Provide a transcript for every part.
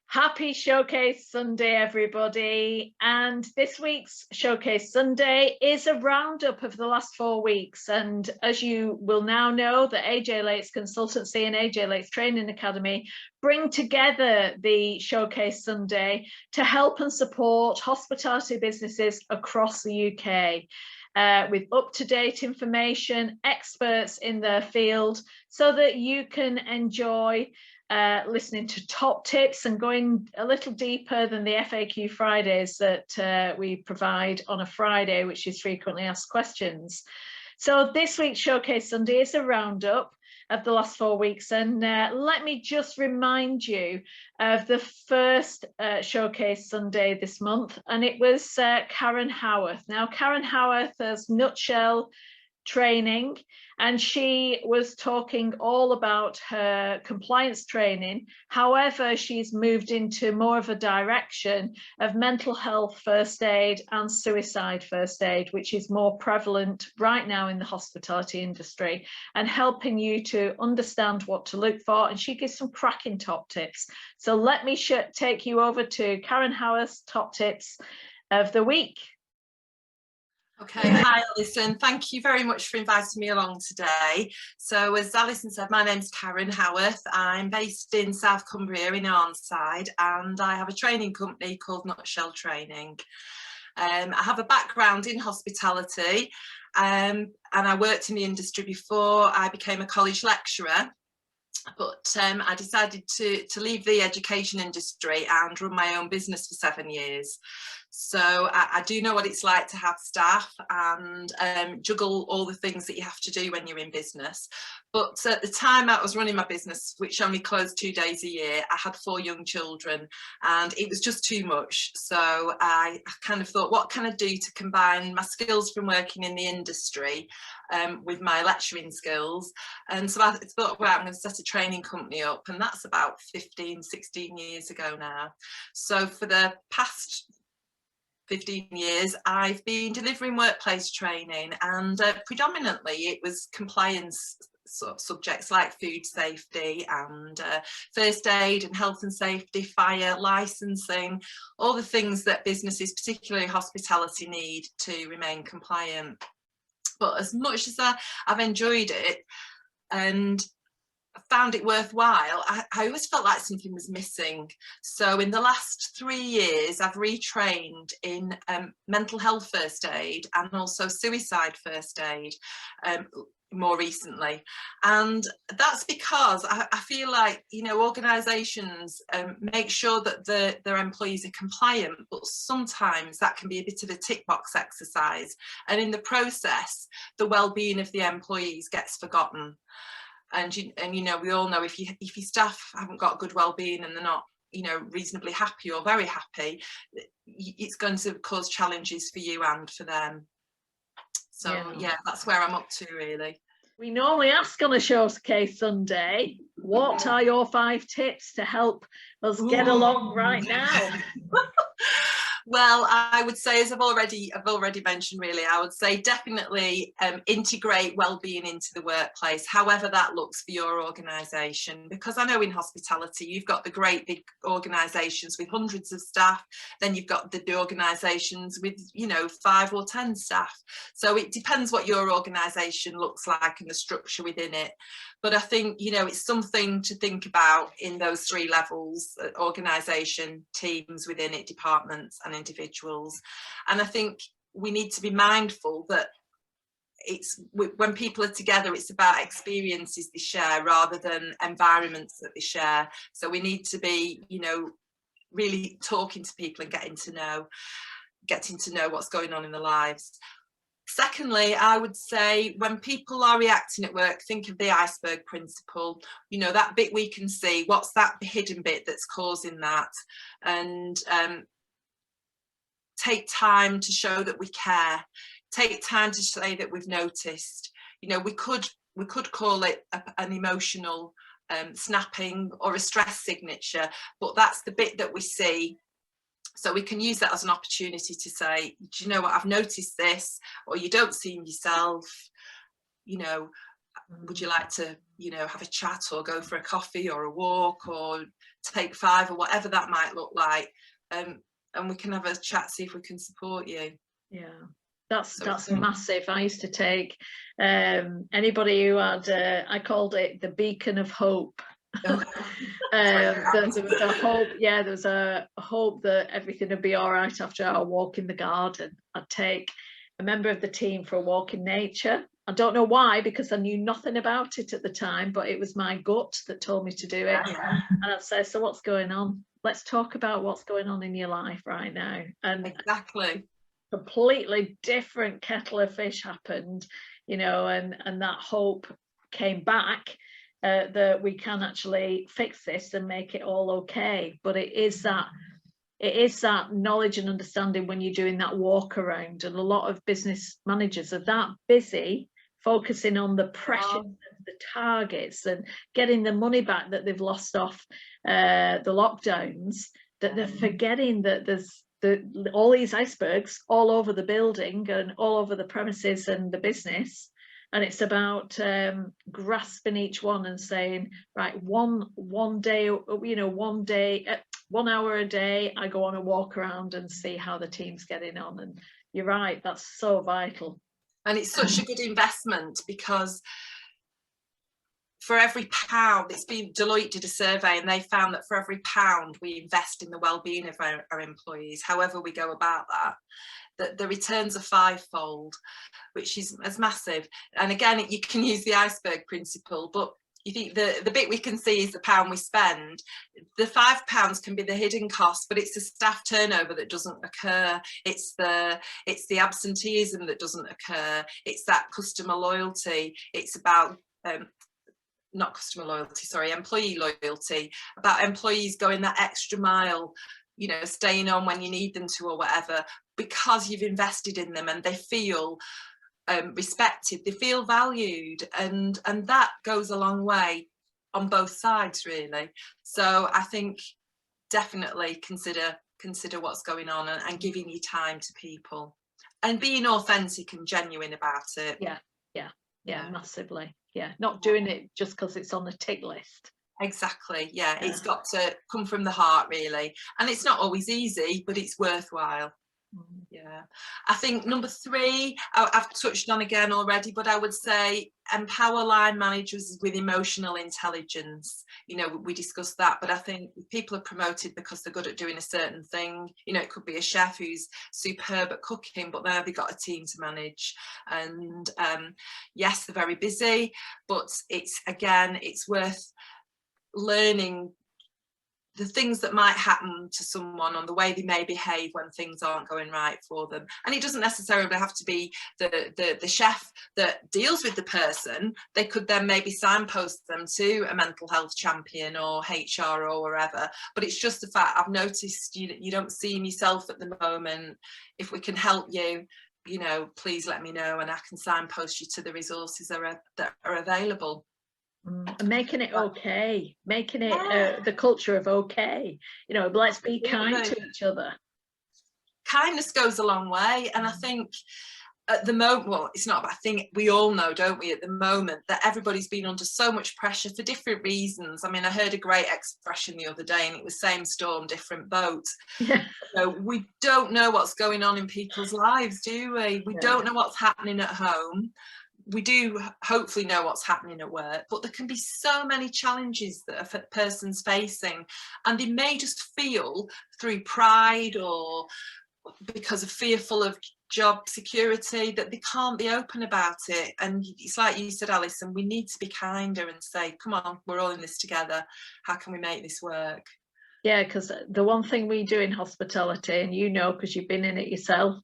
Happy Showcase Sunday, everybody. And this week's Showcase Sunday is a roundup of the last 4 weeks. And as you will now know, the AJ Lates Consultancy and AJ Lates Training Academy bring together the Showcase Sunday to help and support hospitality businesses across the UK. With up-to-date information, experts in their field, so that you can enjoy listening to top tips and going a little deeper than the FAQ Fridays that we provide on a Friday, which is frequently asked questions. So this week's Showcase Sunday is a roundup of the last 4 weeks, and let me just remind you of the first Showcase Sunday this month, and it was Karen Howarth. Now, Karen Howarth has Nutshell training, and she was talking all about her compliance training. However, she's moved into more of a direction of mental health first aid and suicide first aid, which is more prevalent right now in the hospitality industry, and helping you to understand what to look for. And she gives some cracking top tips. So let me take you over to Karen Howarth's top tips of the week. Okay, hi Alison, thank you very much for inviting me along today. So as Alison said, my name's Karen Howarth. I'm based in South Cumbria in Arnside, and I have a training company called Nutshell Training. I have a background in hospitality, and I worked in the industry before I became a college lecturer. But I decided to leave the education industry and run my own business for 7 years. So I do know what it's like to have staff and juggle all the things that you have to do when you're in business. But at the time I was running my business, which only closed 2 days a year, I had 4 young children and it was just too much. So I kind of thought, what can I do to combine my skills from working in the industry with my lecturing skills? And so I thought, well, I'm going to set a training company up, and that's about 15, 16 years ago now. So for the past 15 years I've been delivering workplace training, and predominantly it was compliance sort of subjects like food safety and first aid and health and safety, fire, licensing, all the things that businesses, particularly hospitality, need to remain compliant. But as much as I've enjoyed it and found it worthwhile, I always felt like something was missing. So in the last 3 years I've retrained in mental health first aid and also suicide first aid more recently, and that's because I feel like, you know, organisations make sure that their employees are compliant, but sometimes that can be a bit of a tick box exercise, and in the process the well-being of the employees gets forgotten. And you know, we all know if your staff haven't got good well-being and they're not, you know, reasonably happy or very happy, it's going to cause challenges for you and for them. So yeah, that's where I'm up to really. We normally ask on a Showcase Sunday, what are your 5 tips to help us get along right now? Well, I would say, as I've already mentioned, really, I would say definitely integrate well-being into the workplace, however that looks for your organisation. Because I know in hospitality, you've got the great big organisations with hundreds of staff, then you've got the organisations with, you know, 5 or 10 staff. So it depends what your organisation looks like and the structure within it. But I think, you know, it's something to think about in those 3 levels: organisation, teams within it, departments and individuals. And I think we need to be mindful that it's when people are together, it's about experiences they share rather than environments that they share. So we need to be, you know, really talking to people and getting to know what's going on in their lives. Secondly, I would say when people are reacting at work, think of the iceberg principle. You know, that bit we can see, what's that hidden bit that's causing that? And take time to show that we care. Take time to say that we've noticed. You know, we could call it an emotional snapping or a stress signature, but that's the bit that we see. So we can use that as an opportunity to say, do you know what, I've noticed this, or you don't seem yourself, you know, would you like to, you know, have a chat or go for a coffee or a walk or take 5 or whatever that might look like, and we can have a chat, see if we can support you. Yeah, that's massive. I used to take anybody who had I called it the beacon of hope. There was a hope, there was a hope that everything would be all right after our walk in the garden. I'd take a member of the team for a walk in nature. I don't know why, because I knew nothing about it at the time, but it was my gut that told me to do it. And I'd say, so what's going on? Let's talk about what's going on in your life right now. And exactly, completely different kettle of fish happened, you know, and that hope came back, that we can actually fix this and make it all okay. But it is that knowledge and understanding when you're doing that walk around, and a lot of business managers are that busy focusing on the pressure of the targets and getting the money back that they've lost off the lockdowns, that they're forgetting that there's all these icebergs all over the building and all over the premises and the business. And it's about grasping each one and saying, right, one day, you know, 1 hour a day, I go on a walk around and see how the team's getting on. And you're right, that's so vital. And it's such a good investment, because for every pound, Deloitte did a survey and they found that for every pound we invest in the well-being of our employees, however we go about that the returns are 5-fold, which is massive. And again, you can use the iceberg principle, but you think the bit we can see is the pound we spend. The £5 can be the hidden cost, but it's the staff turnover that doesn't occur. It's the absenteeism that doesn't occur. It's that customer loyalty. It's about not customer loyalty, sorry, employee loyalty, about employees going that extra mile, you know, staying on when you need them to or whatever, because you've invested in them and they feel respected, they feel valued, and that goes a long way on both sides, really. So I think definitely consider what's going on and giving your time to people and being authentic and genuine about it. Yeah, massively. Yeah, not doing it just because it's on the tick list. Exactly, yeah, it's got to come from the heart, really, and it's not always easy, but it's worthwhile. Yeah, I think number 3, I've touched on again already, but I would say empower line managers with emotional intelligence. You know, we discussed that, but I think people are promoted because they're good at doing a certain thing. You know, it could be a chef who's superb at cooking, but now they've got a team to manage. And yes, they're very busy, but it's worth learning the things that might happen to someone on the way they may behave when things aren't going right for them. And it doesn't necessarily have to be the chef that deals with the person. They could then maybe signpost them to a mental health champion or HR or wherever. But it's just the fact, I've noticed you don't see yourself at the moment. If we can help you, you know, please let me know and I can signpost you to the resources that are available. And making it okay, making it the culture of okay, you know, let's be kind to each other. Kindness goes a long way, and I think at the moment, well, it's not, but I think we all know, don't we, at the moment, that everybody's been under so much pressure for different reasons. I mean, I heard a great expression the other day and it was same storm, different boat. Yeah. So we don't know what's going on in people's lives, do we? We don't know what's happening at home. We do hopefully know what's happening at work, but there can be so many challenges that a person's facing, and they may just feel through pride or because of fearful of job security that they can't be open about it. And it's like you said, Alison, we need to be kinder and say, come on, we're all in this together. How can we make this work? Yeah, because the one thing we do in hospitality, and you know because you've been in it yourself,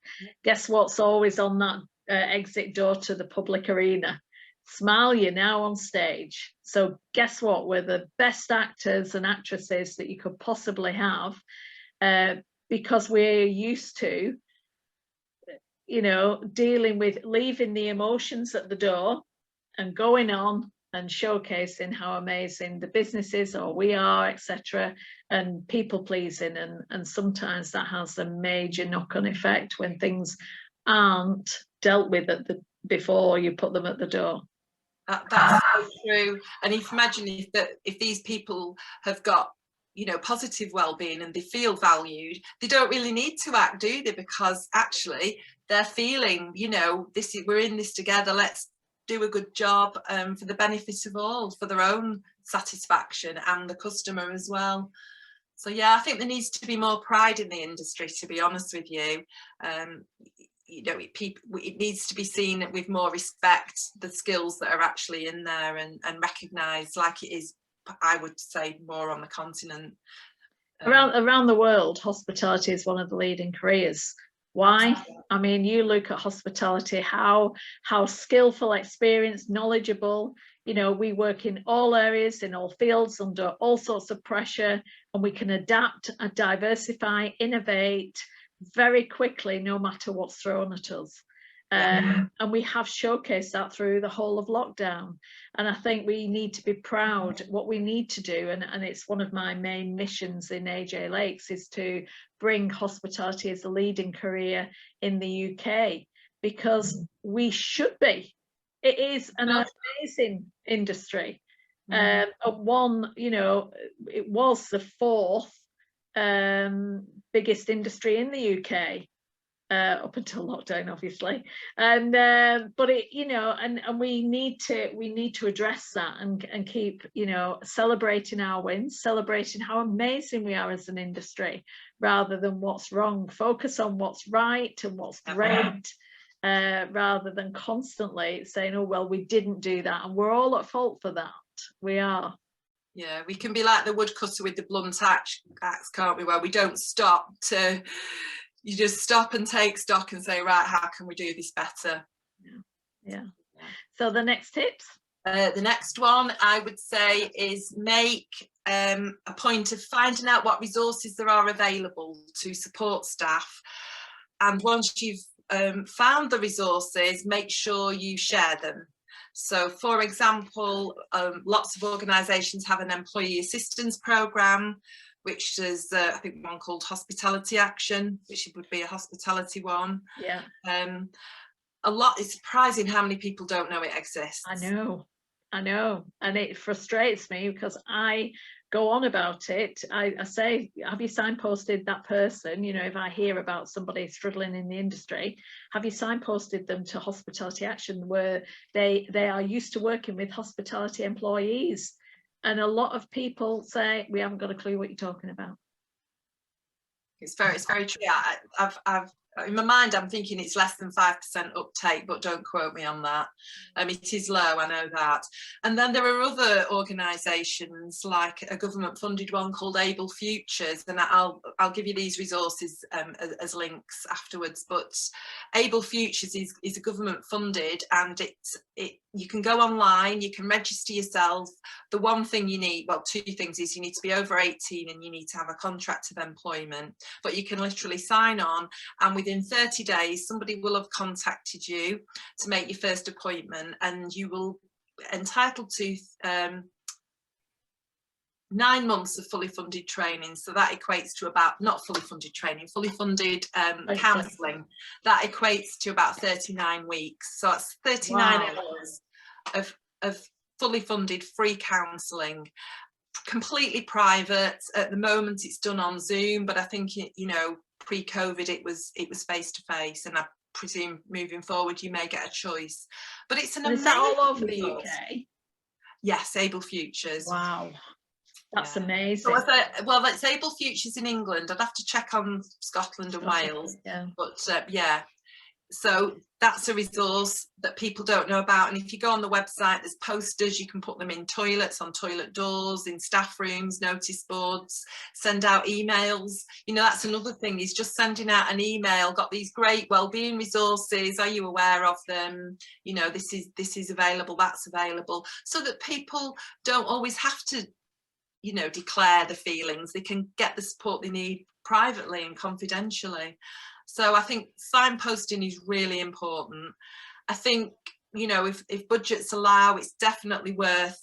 guess what's always on that exit door to the public arena? Smile, you're now on stage. So guess what? We're the best actors and actresses that you could possibly have, because we're used to, you know, dealing with leaving the emotions at the door and going on and showcasing how amazing the business is or we are, etc., and people pleasing, and sometimes that has a major knock-on effect when things aren't dealt with before you put them at the door. That's so true. And if imagine if these people have got, you know, positive well-being and they feel valued, they don't really need to act, do they? Because actually they're feeling, you know, we're in this together, let's do a good job for the benefit of all, for their own satisfaction and the customer as well. So yeah, I think there needs to be more pride in the industry, to be honest with you. You know, it needs to be seen with more respect, the skills that are actually in there, and recognised like it is, I would say, more on the continent. Around the world, hospitality is one of the leading careers. Why? I mean, you look at hospitality, how skillful, experienced, knowledgeable, you know, we work in all areas, in all fields, under all sorts of pressure, and we can adapt and diversify, innovate very quickly, no matter what's thrown at us. And we have showcased that through the whole of lockdown. And I think we need to be proud. What we need to do, and it's one of my main missions in AJ Lakes, is to bring hospitality as a leading career in the UK, because we should be. It is an amazing industry. One, you know, it was the fourth biggest industry in the UK. Up until lockdown, obviously, and but it, you know, and we need to address that and keep, you know, celebrating our wins, celebrating how amazing we are as an industry, rather than what's wrong. Focus on what's right and what's great, rather than constantly saying, oh well, we didn't do that, and we're all at fault for that. We are. Yeah, we can be like the woodcutter with the blunt axe, can't we, where we don't stop to, you just stop and take stock and say, right, how can we do this better? Yeah. So the next tips? The next one I would say is make a point of finding out what resources there are available to support staff. And once you've found the resources, make sure you share them. So, for example, lots of organisations have an employee assistance programme, which is I think one called Hospitality Action, which would be a hospitality one. Yeah. A lot. It's surprising how many people don't know it exists. I know, and it frustrates me because I go on about it. I say, have you signposted that person? You know, if I hear about somebody struggling in the industry, have you signposted them to Hospitality Action, where they are used to working with hospitality employees? And a lot of people say, we haven't got a clue what you're talking about. It's very true. I've in my mind, I'm thinking it's less than 5% uptake, but don't quote me on that. It is low, I know that. And then there are other organisations, like a government-funded one called Able Futures, and I'll give you these resources as links afterwards. But Able Futures is a government-funded, and you can go online, you can register yourself. The one thing you need, well, two things, is you need to be over 18 and you need to have a contract of employment. But you can literally sign on, and within 30 days, somebody will have contacted you to make your first appointment, and you will be entitled to 9 months of fully funded training. So that equates to about, not fully funded training, fully funded counselling. That equates to about 39 weeks. So it's 39 hours of fully funded free counselling, completely private. At the moment it's done on Zoom, but I think you know, pre-COVID it was face to face, and I presume moving forward you may get a choice. But it's an amazing. Is that all over the UK? Yes, Able Futures. Wow. That's amazing. So well, that's Able Futures in England. I'd have to check on Scotland and Wales. Yeah. But yeah, so that's a resource that people don't know about. And if you go on the website, there's posters. You can put them in toilets, on toilet doors, in staff rooms, notice boards, send out emails. You know, that's another thing, is just sending out an email. Got these great wellbeing resources. Are you aware of them? You know, this is available, that's available, so that people don't always have to, you know, declare the feelings. They can get the support they need privately and confidentially. So I think signposting is really important. I think, you know, if budgets allow, it's definitely worth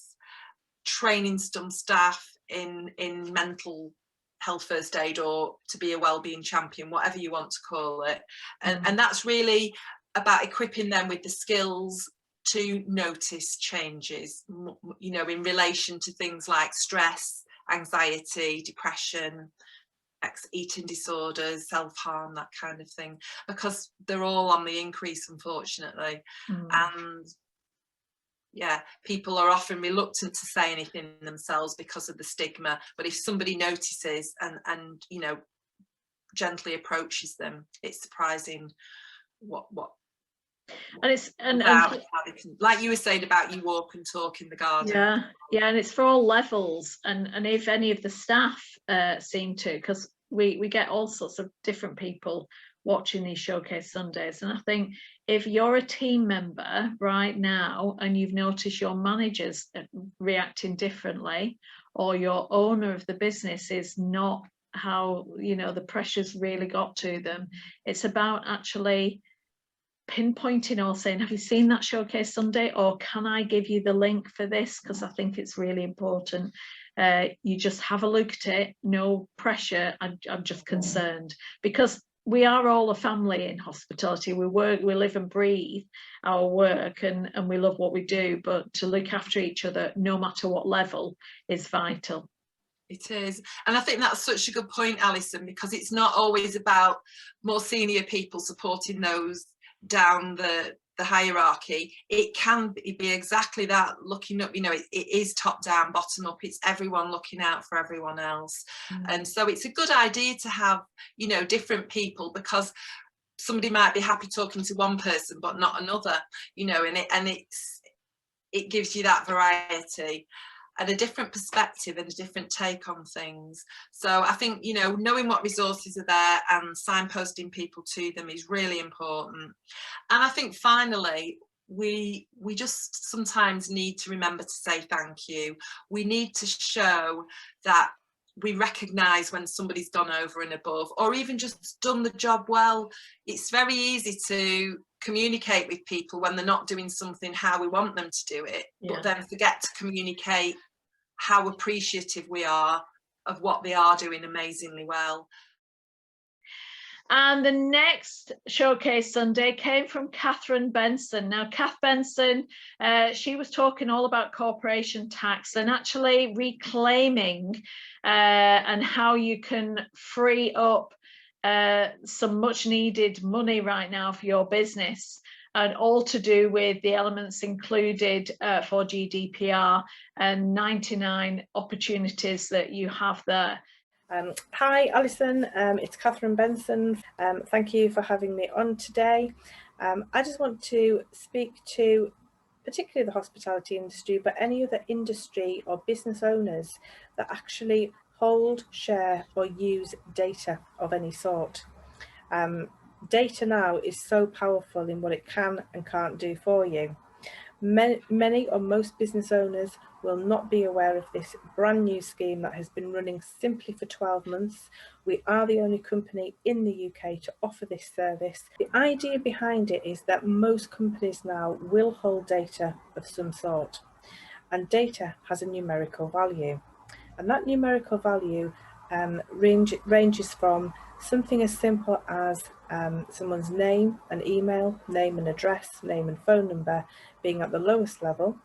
training some staff in mental health first aid, or to be a wellbeing champion, whatever you want to call it. And that's really about equipping them with the skills to notice changes, you know, in relation to things like stress, anxiety, depression, eating disorders, self-harm, that kind of thing, because they're all on the increase, unfortunately. And yeah, people are often reluctant to say anything themselves because of the stigma, but if somebody notices and you know, gently approaches them, it's surprising what and it's and like you were saying about you walk and talk in the garden. Yeah, and it's for all levels, and if any of the staff seem to, because we get all sorts of different people watching these Showcase Sundays, and I think if you're a team member right now and you've noticed your managers reacting differently, or your owner of the business is not how, you know, the pressure's really got to them, it's about actually pinpointing or saying, have you seen that Showcase Sunday, or can I give you the link for this, because I think it's really important. You just have a look at it, no pressure. I'm just concerned, because we are all a family in hospitality. We work, we live and breathe our work, and we love what we do, but to look after each other no matter what level is vital. It is, and I think that's such a good point, Alison, because it's not always about more senior people supporting those down the hierarchy. It can be exactly that, looking up, you know, it is top down, bottom up. It's everyone looking out for everyone else. And so it's a good idea to have, you know, different people, because somebody might be happy talking to one person but not another, you know, and it gives you that variety and a different perspective and a different take on things. So I think, you know, knowing what resources are there and signposting people to them is really important. And I think finally, we just sometimes need to remember to say thank you. We need to show that we recognise when somebody's gone over and above, or even just done the job well. It's very easy to communicate with people when they're not doing something how we want them to do it, but then forget to communicate how appreciative we are of what they are doing amazingly well. And the next Showcase Sunday came from Catherine Benson. Now, Kath Benson, she was talking all about corporation tax and actually reclaiming and how you can free up some much needed money right now for your business, and all to do with the elements included for GDPR and 99 opportunities that you have there. Hi Alison, it's Catherine Benson. Thank you for having me on today. I just want to speak to particularly the hospitality industry, but any other industry or business owners that actually hold, share or use data of any sort. Data now is so powerful in what it can and can't do for you. Many or most business owners will not be aware of this brand new scheme that has been running simply for 12 months. We are the only company in the UK to offer this service. The idea behind it is that most companies now will hold data of some sort, and data has a numerical value, and that numerical value ranges from something as simple as someone's name and email, name and address, name and phone number being at the lowest level,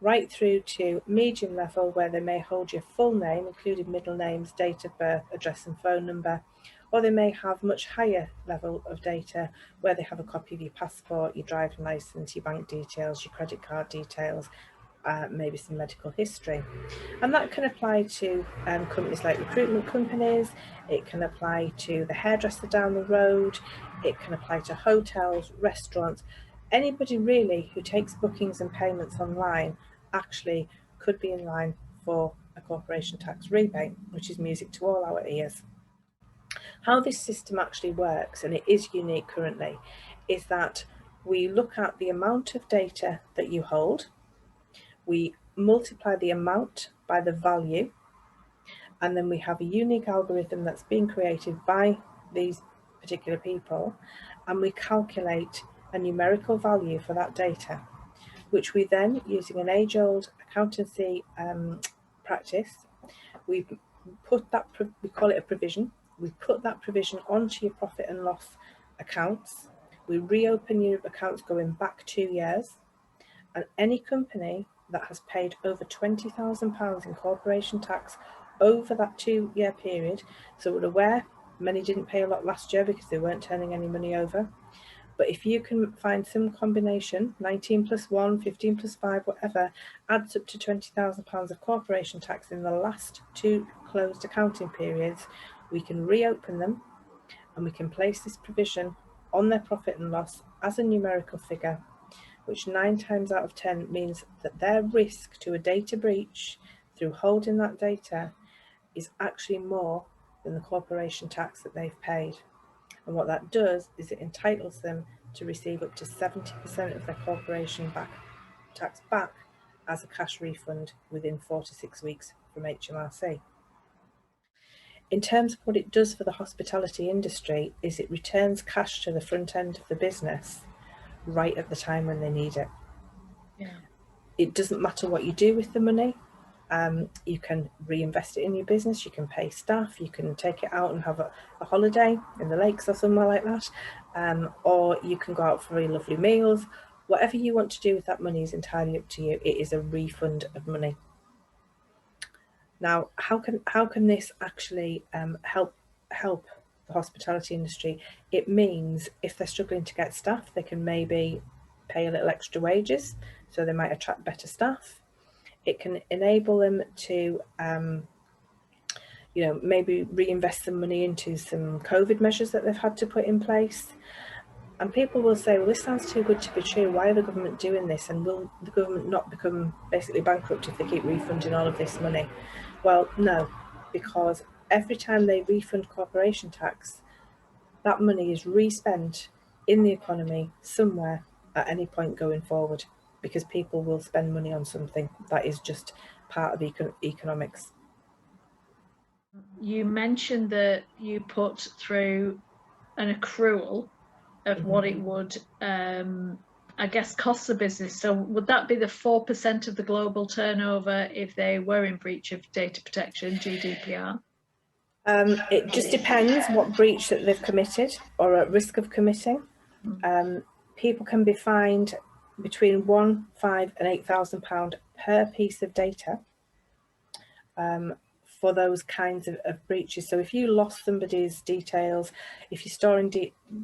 right through to medium level, where they may hold your full name, including middle names, date of birth, address and phone number, or they may have much higher level of data where they have a copy of your passport, your driving license, your bank details, your credit card details, maybe some medical history. And that can apply to companies like recruitment companies, it can apply to the hairdresser down the road, it can apply to hotels, restaurants. Anybody really who takes bookings and payments online actually could be in line for a corporation tax rebate, which is music to all our ears. How this system actually works, and it is unique currently, is that we look at the amount of data that you hold, we multiply the amount by the value, and then we have a unique algorithm that's been created by these particular people, and we calculate a numerical value for that data, which we then, using an age-old accountancy practice, we put that, we call it a provision, we put that provision onto your profit and loss accounts, we reopen your accounts going back 2 years, And any company that has paid over £20,000 in corporation tax over that 2-year period, so we're aware many didn't pay a lot last year because they weren't turning any money over. But if you can find some combination, 19 plus 1, 15 plus 5, whatever, adds up to £20,000 of corporation tax in the last 2 closed accounting periods, we can reopen them and we can place this provision on their profit and loss as a numerical figure, which 9 times out of 10 means that their risk to a data breach through holding that data is actually more than the corporation tax that they've paid. And what that does is it entitles them to receive up to 70% of their corporation tax back as a cash refund within 4 to 6 weeks from HMRC. In terms of what it does for the hospitality industry, is it returns cash to the front end of the business right at the time when they need it. Yeah. It doesn't matter what you do with the money. You can reinvest it in your business, you can pay staff, you can take it out and have a holiday in the lakes or somewhere like that, or you can go out for very lovely meals. Whatever you want to do with that money is entirely up to you. It is a refund of money. Now, how can this actually help the hospitality industry? It means if they're struggling to get staff, they can maybe pay a little extra wages, so they might attract better staff. It can enable them to, maybe reinvest some money into some COVID measures that they've had to put in place. And people will say, well, this sounds too good to be true. Why are the government doing this? And will the government not become basically bankrupt if they keep refunding all of this money? Well, no, because every time they refund corporation tax, that money is re-spent in the economy somewhere at any point going forward, because people will spend money on something. That is just part of economics. You mentioned that you put through an accrual of what it would, I guess, cost the business. So would that be the 4% of the global turnover if they were in breach of data protection, GDPR? It just depends what breach that they've committed or at risk of committing. People can be fined between £1,000, £5,000 and £8,000 per piece of data for those kinds of breaches. So if you lost somebody's details, if you're storing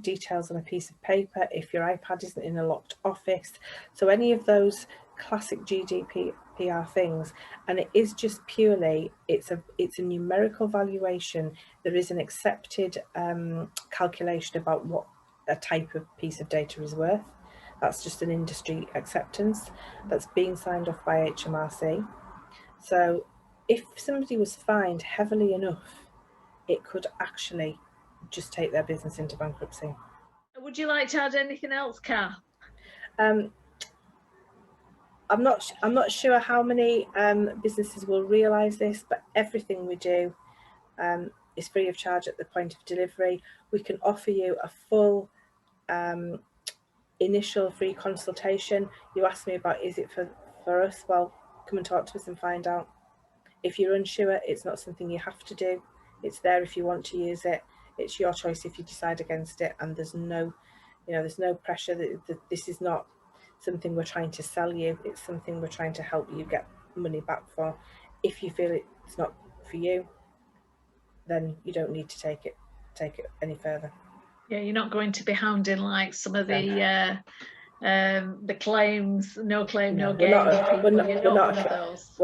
details on a piece of paper, if your iPad isn't in a locked office, so any of those classic GDPR things, and it is just purely, it's a numerical valuation. There is an accepted calculation about what a type of piece of data is worth. That's just an industry acceptance that's being signed off by HMRC. So if somebody was fined heavily enough, it could actually just take their business into bankruptcy. Would you like to add anything else, Kath? I'm not sure how many businesses will realise this, but everything we do is free of charge at the point of delivery. We can offer you a full initial free consultation. You asked me about, is it for us? Well, come and talk to us and find out. If you're unsure, it's not something you have to do. It's there if you want to use it. It's your choice if you decide against it, and there's no pressure. That this is not something we're trying to sell you. It's something we're trying to help you get money back for. If you feel it's not for you, then you don't need to take it any further. Yeah, you're not going to be hounding like some of the claims, no claim, no gain. We're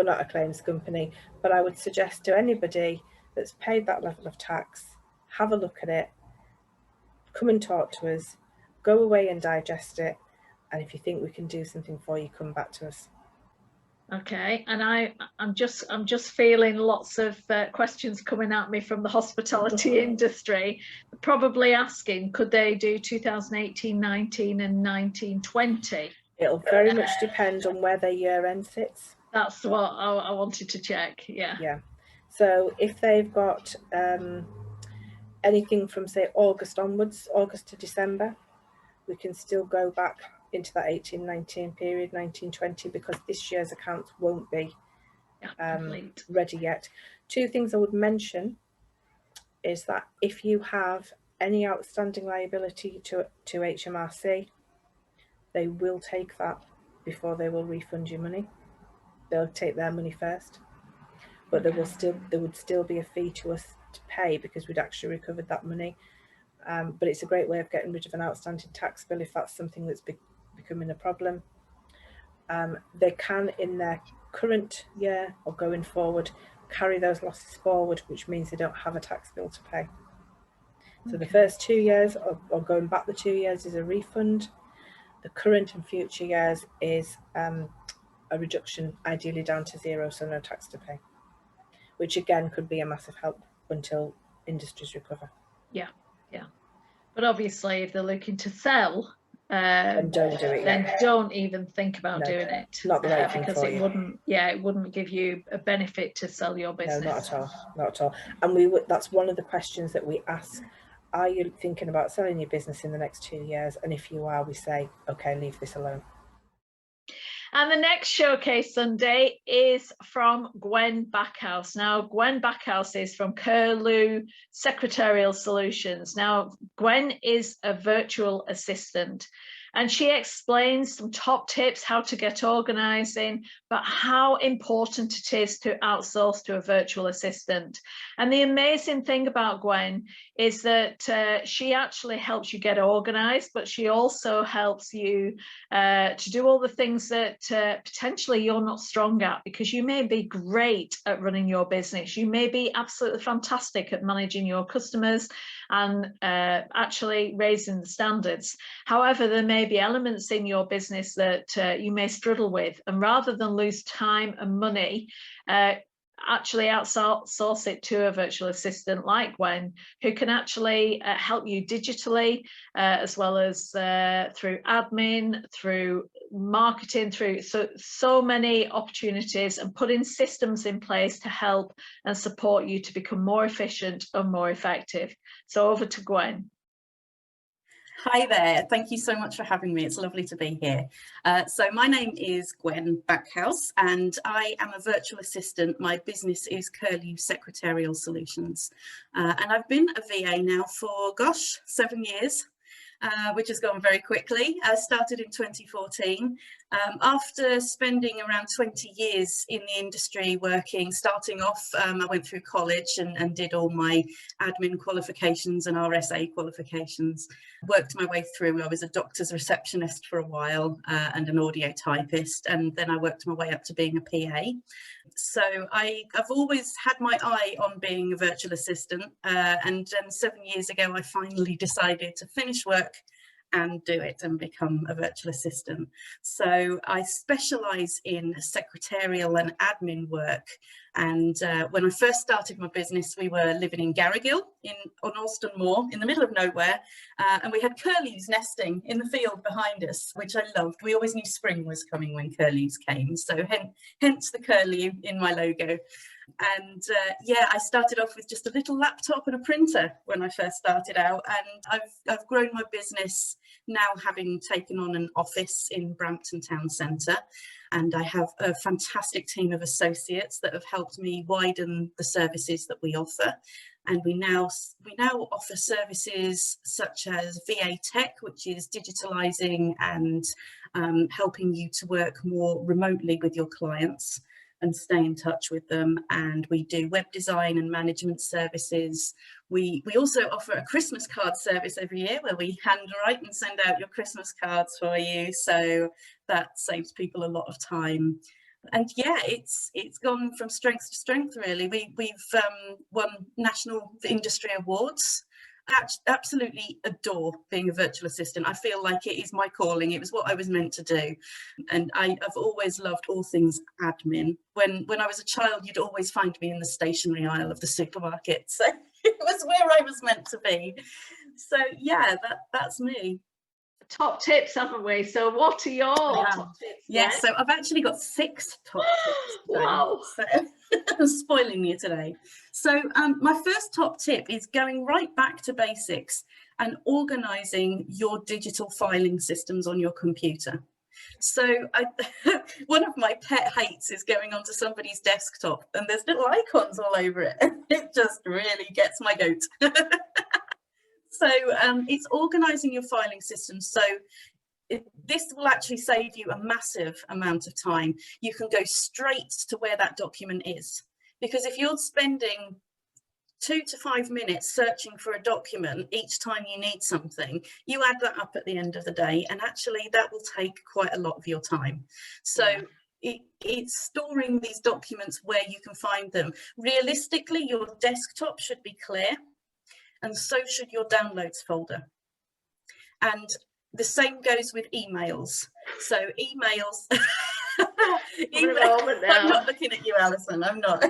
not a claims company, but I would suggest to anybody that's paid that level of tax, have a look at it, come and talk to us, go away and digest it, and if you think we can do something for you, come back to us. Okay, and I'm just feeling lots of questions coming at me from the hospitality industry, probably asking, could they do 2018, 19 and 19, 20? It'll very much depend on where their year end sits. That's what I wanted to check. Yeah. So if they've got anything from say August onwards, August to December, we can still go back into that 18-19 period, 19-20, because this year's accounts won't be ready yet. Two things I would mention is that if you have any outstanding liability to HMRC, they will take that before they will refund you money. They'll take their money first, but there would still be a fee to us to pay because we'd actually recovered that money. But it's a great way of getting rid of an outstanding tax bill if that's something that's becoming a problem. They can, in their current year or going forward, carry those losses forward, which means they don't have a tax bill to pay. So the first 2 years or going back the 2 years is a refund. The current and future years is a reduction, ideally down to zero, so no tax to pay, which again could be a massive help until industries recover. Yeah. But obviously, if they're looking to sell, then don't do it. Then don't even think about doing it. Not the right thing because for it you. wouldn't. Yeah, it wouldn't give you a benefit to sell your business. No, not at all. Not at all. And that's one of the questions that we ask. Are you thinking about selling your business in the next 2 years? And if you are, we say, okay, leave this alone. And the next Showcase Sunday is from Gwen Backhouse. Now, Gwen Backhouse is from Curlew Secretarial Solutions. Now, Gwen is a virtual assistant, and she explains some top tips how to get organising, but how important it is to outsource to a virtual assistant. And the amazing thing about Gwen is that she actually helps you get organised, but she also helps you to do all the things that potentially you're not strong at, because you may be great at running your business. You may be absolutely fantastic at managing your customers and actually raising the standards. However, there may be elements in your business that you may struggle with, and rather than lose time and money, actually outsource it to a virtual assistant like Gwen, who can actually help you digitally, as well as through admin, through marketing, through so many opportunities, and putting systems in place to help and support you to become more efficient and more effective. So over to Gwen. Hi there, thank you so much for having me. It's lovely to be here. So my name is Gwen Backhouse and I am a virtual assistant. My business is Curlew Secretarial Solutions, and I've been a VA now for, gosh, 7 years. Which has gone very quickly. I started in 2014. After spending around 20 years in the industry working, starting off, I went through college and did all my admin qualifications and RSA qualifications. Worked my way through. I was a doctor's receptionist for a while and an audio typist, and then I worked my way up to being a PA. So I've always had my eye on being a virtual assistant, and then 7 years ago I finally decided to finish work and do it and become a virtual assistant. So I specialise in secretarial and admin work. And when I first started my business, we were living in Garrigill on Alston Moor in the middle of nowhere. And we had curlews nesting in the field behind us, which I loved. We always knew spring was coming when curlews came. So hence the curlew in my logo. And yeah, I started off with just a little laptop and a printer when I first started out, and I've grown my business now, having taken on an office in Brampton Town Centre, and I have a fantastic team of associates that have helped me widen the services that we offer. And we now offer services such as VA Tech, which is digitalising and helping you to work more remotely with your clients and stay in touch with them. And we do web design and management services. We also offer a Christmas card service every year where we handwrite and send out your Christmas cards for you. So that saves people a lot of time. And yeah, it's gone from strength to strength, really. We've won national industry awards. I absolutely adore being a virtual assistant. I feel like it is my calling. It was what I was meant to do. And I've always loved all things admin. When I was a child, you'd always find me in the stationery aisle of the supermarket. So it was where I was meant to be. So yeah, that's me. Top tips, haven't we? So what are your top tips? Yes, so I've actually got 6 top tips. Wow. So I'm spoiling you today. So my first top tip is going right back to basics and organising your digital filing systems on your computer. So one of my pet hates is going onto somebody's desktop and there's little icons all over it. It just really gets my goat. So it's organising your filing system. So this will actually save you a massive amount of time. You can go straight to where that document is, because if you're spending 2 to 5 minutes searching for a document each time you need something, you add that up at the end of the day, and actually that will take quite a lot of your time. So it's storing these documents where you can find them. Realistically, your desktop should be clear, and so should your downloads folder. And the same goes with emails. So emails, I'm not looking at you, Alison, I'm not.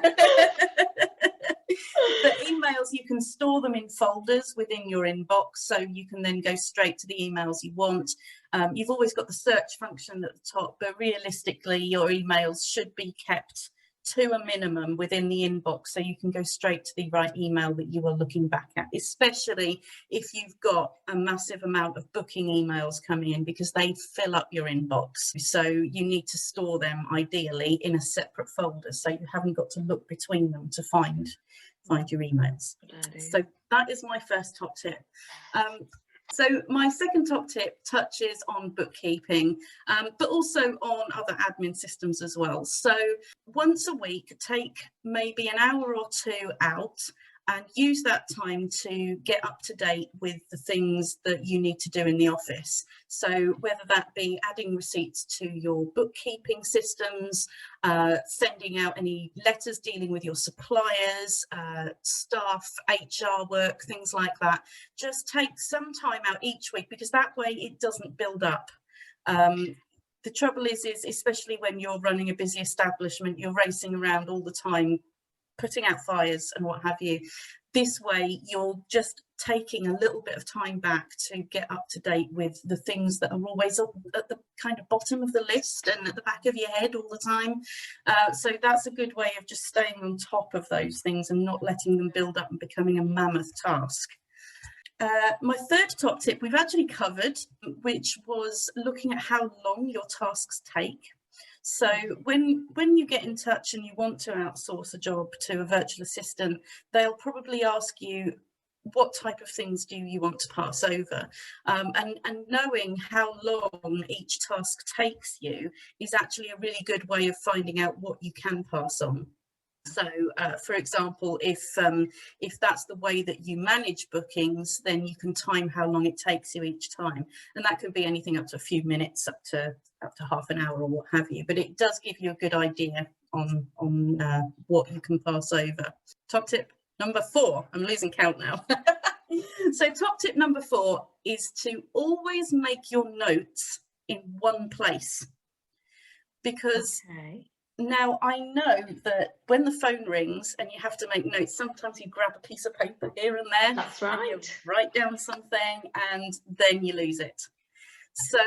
But emails, you can store them in folders within your inbox, so you can then go straight to the emails you want. You've always got the search function at the top, but realistically your emails should be kept to a minimum within the inbox, so you can go straight to the right email that you are looking back at, especially if you've got a massive amount of booking emails coming in, because they fill up your inbox. So you need to store them ideally in a separate folder, so you haven't got to look between them to find your emails. So that is my first top tip. So my second top tip touches on bookkeeping, but also on other admin systems as well. So once a week, take maybe an hour or two out and use that time to get up to date with the things that you need to do in the office. So whether that be adding receipts to your bookkeeping systems, sending out any letters dealing with your suppliers, staff, HR work, things like that. Just take some time out each week, because that way it doesn't build up. The trouble is especially when you're running a busy establishment, you're racing around all the time, putting out fires and what have you. This way you're just taking a little bit of time back to get up to date with the things that are always at the kind of bottom of the list and at the back of your head all the time. So that's a good way of just staying on top of those things and not letting them build up and becoming a mammoth task. My third top tip we've actually covered, which was looking at how long your tasks take. So when you get in touch and you want to outsource a job to a virtual assistant, they'll probably ask you, what type of things do you want to pass over? And knowing how long each task takes you is actually a really good way of finding out what you can pass on. So, for example, if that's the way that you manage bookings, then you can time how long it takes you each time, and that can be anything up to a few minutes, up to half an hour or what have you. But it does give you a good idea on what you can pass over. Top tip number 4. I'm losing count now. So top tip number 4 is to always make your notes in one place, because now I know that when the phone rings and you have to make notes, sometimes you grab a piece of paper here and there. That's right. And you write down something and then you lose it. So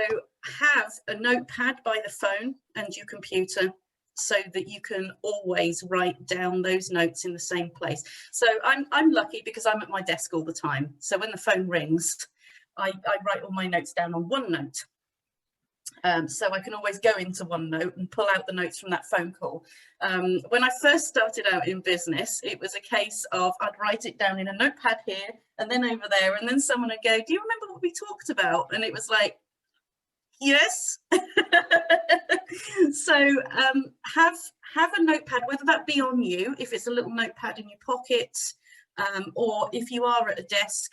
have a notepad by the phone and your computer, so that you can always write down those notes in the same place. So I'm lucky because I'm at my desk all the time. So when the phone rings, I write all my notes down on OneNote. So I can always go into OneNote and pull out the notes from that phone call. When I first started out in business, it was a case of I'd write it down in a notepad here and then over there, and then someone would go, do you remember what we talked about? And it was like, yes. So have a notepad, whether that be on you, if it's a little notepad in your pocket, or if you are at a desk,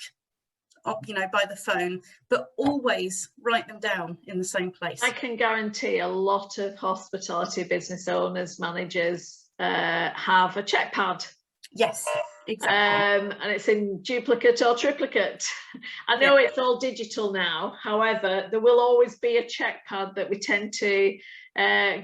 by the phone, but always write them down in the same place. I can guarantee a lot of hospitality business owners, managers have a check pad. Yes, exactly. And it's in duplicate or triplicate. I know it's all digital now. However, there will always be a check pad that we tend to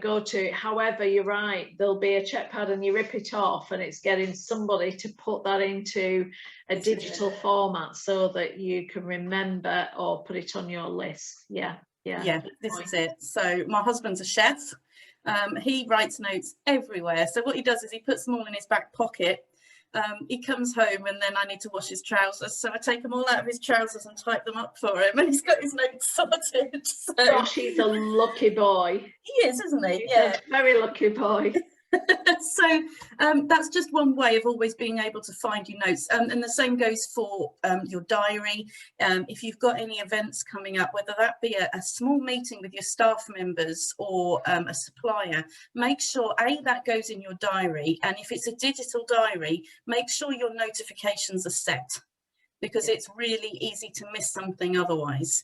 go to. However, you're right, there'll be a check pad and you rip it off, and it's getting somebody to put that into a digital format so that you can remember or put it on your list. Yeah, this is it. So my husband's a chef. He writes notes everywhere. So what he does is he puts them all in his back pocket. He comes home and then I need to wash his trousers, so I take them all out of his trousers and type them up for him, and he's got his notes sorted. So gosh, he's a lucky boy. He is, isn't he? He's a very lucky boy. So that's just one way of always being able to find your notes, and the same goes for your diary. If you've got any events coming up, whether that be a small meeting with your staff members or a supplier, make sure that goes in your diary, and if it's a digital diary, make sure your notifications are set, because it's really easy to miss something otherwise.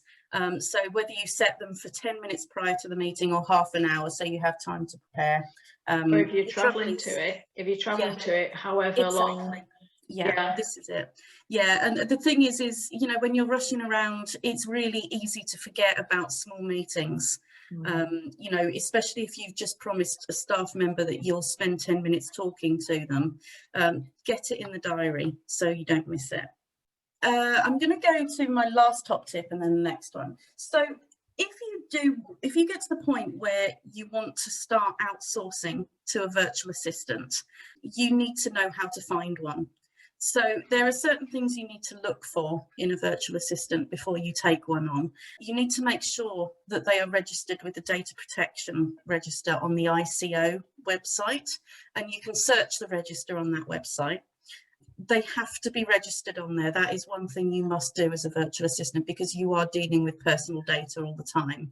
So whether you set them for 10 minutes prior to the meeting or half an hour, so you have time to prepare. Or if you're traveling to it, however long. Yeah, this is it. Yeah, and the thing is, you know, when you're rushing around, it's really easy to forget about small meetings. You know, especially if you've just promised a staff member that you'll spend 10 minutes talking to them. Get it in the diary so you don't miss it. I'm going to go to my last top tip and then the next one. So if you get to the point where you want to start outsourcing to a virtual assistant, you need to know how to find one. So there are certain things you need to look for in a virtual assistant before you take one on. You need to make sure that they are registered with the data protection register on the ICO website, and you can search the register on that website. They have to be registered on there. That is one thing you must do as a virtual assistant, because you are dealing with personal data all the time.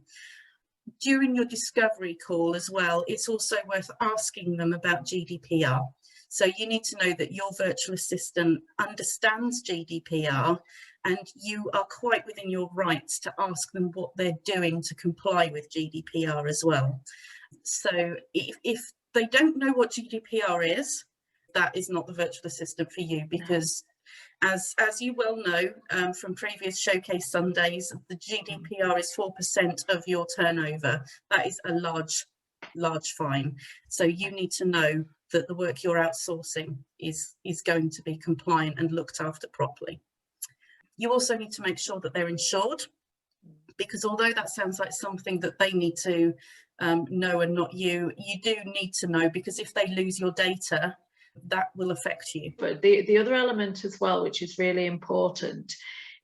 During your discovery call as well, it's also worth asking them about GDPR. So you need to know that your virtual assistant understands GDPR, and you are quite within your rights to ask them what they're doing to comply with GDPR as well. So if they don't know what GDPR is, that is not the virtual assistant for you, because as you well know from previous Showcase Sundays, the GDPR is 4% of your turnover. That is a large fine. So you need to know that the work you're outsourcing is going to be compliant and looked after properly. You also need to make sure that they're insured, because although that sounds like something that they need to know and not you, you do need to know, because if they lose your data, that will affect you. But the other element as well, which is really important,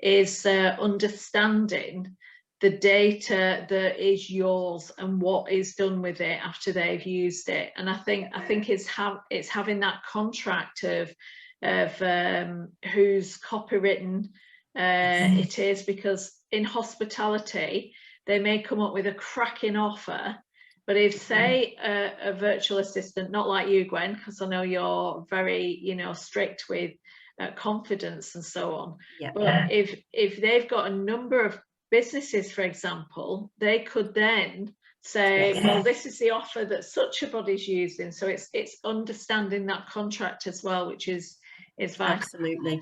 is understanding the data that is yours and what is done with it after they've used it. And I think it's having that contract of whose copywritten it is, because in hospitality they may come up with a cracking offer. But if, say, a virtual assistant, not like you, Gwen, because I know you're very, you know, strict with confidence and so on. Yeah. But if they've got a number of businesses, for example, they could then say, well, this is the offer that such a body's using. So it's understanding that contract as well, which is vital. Absolutely.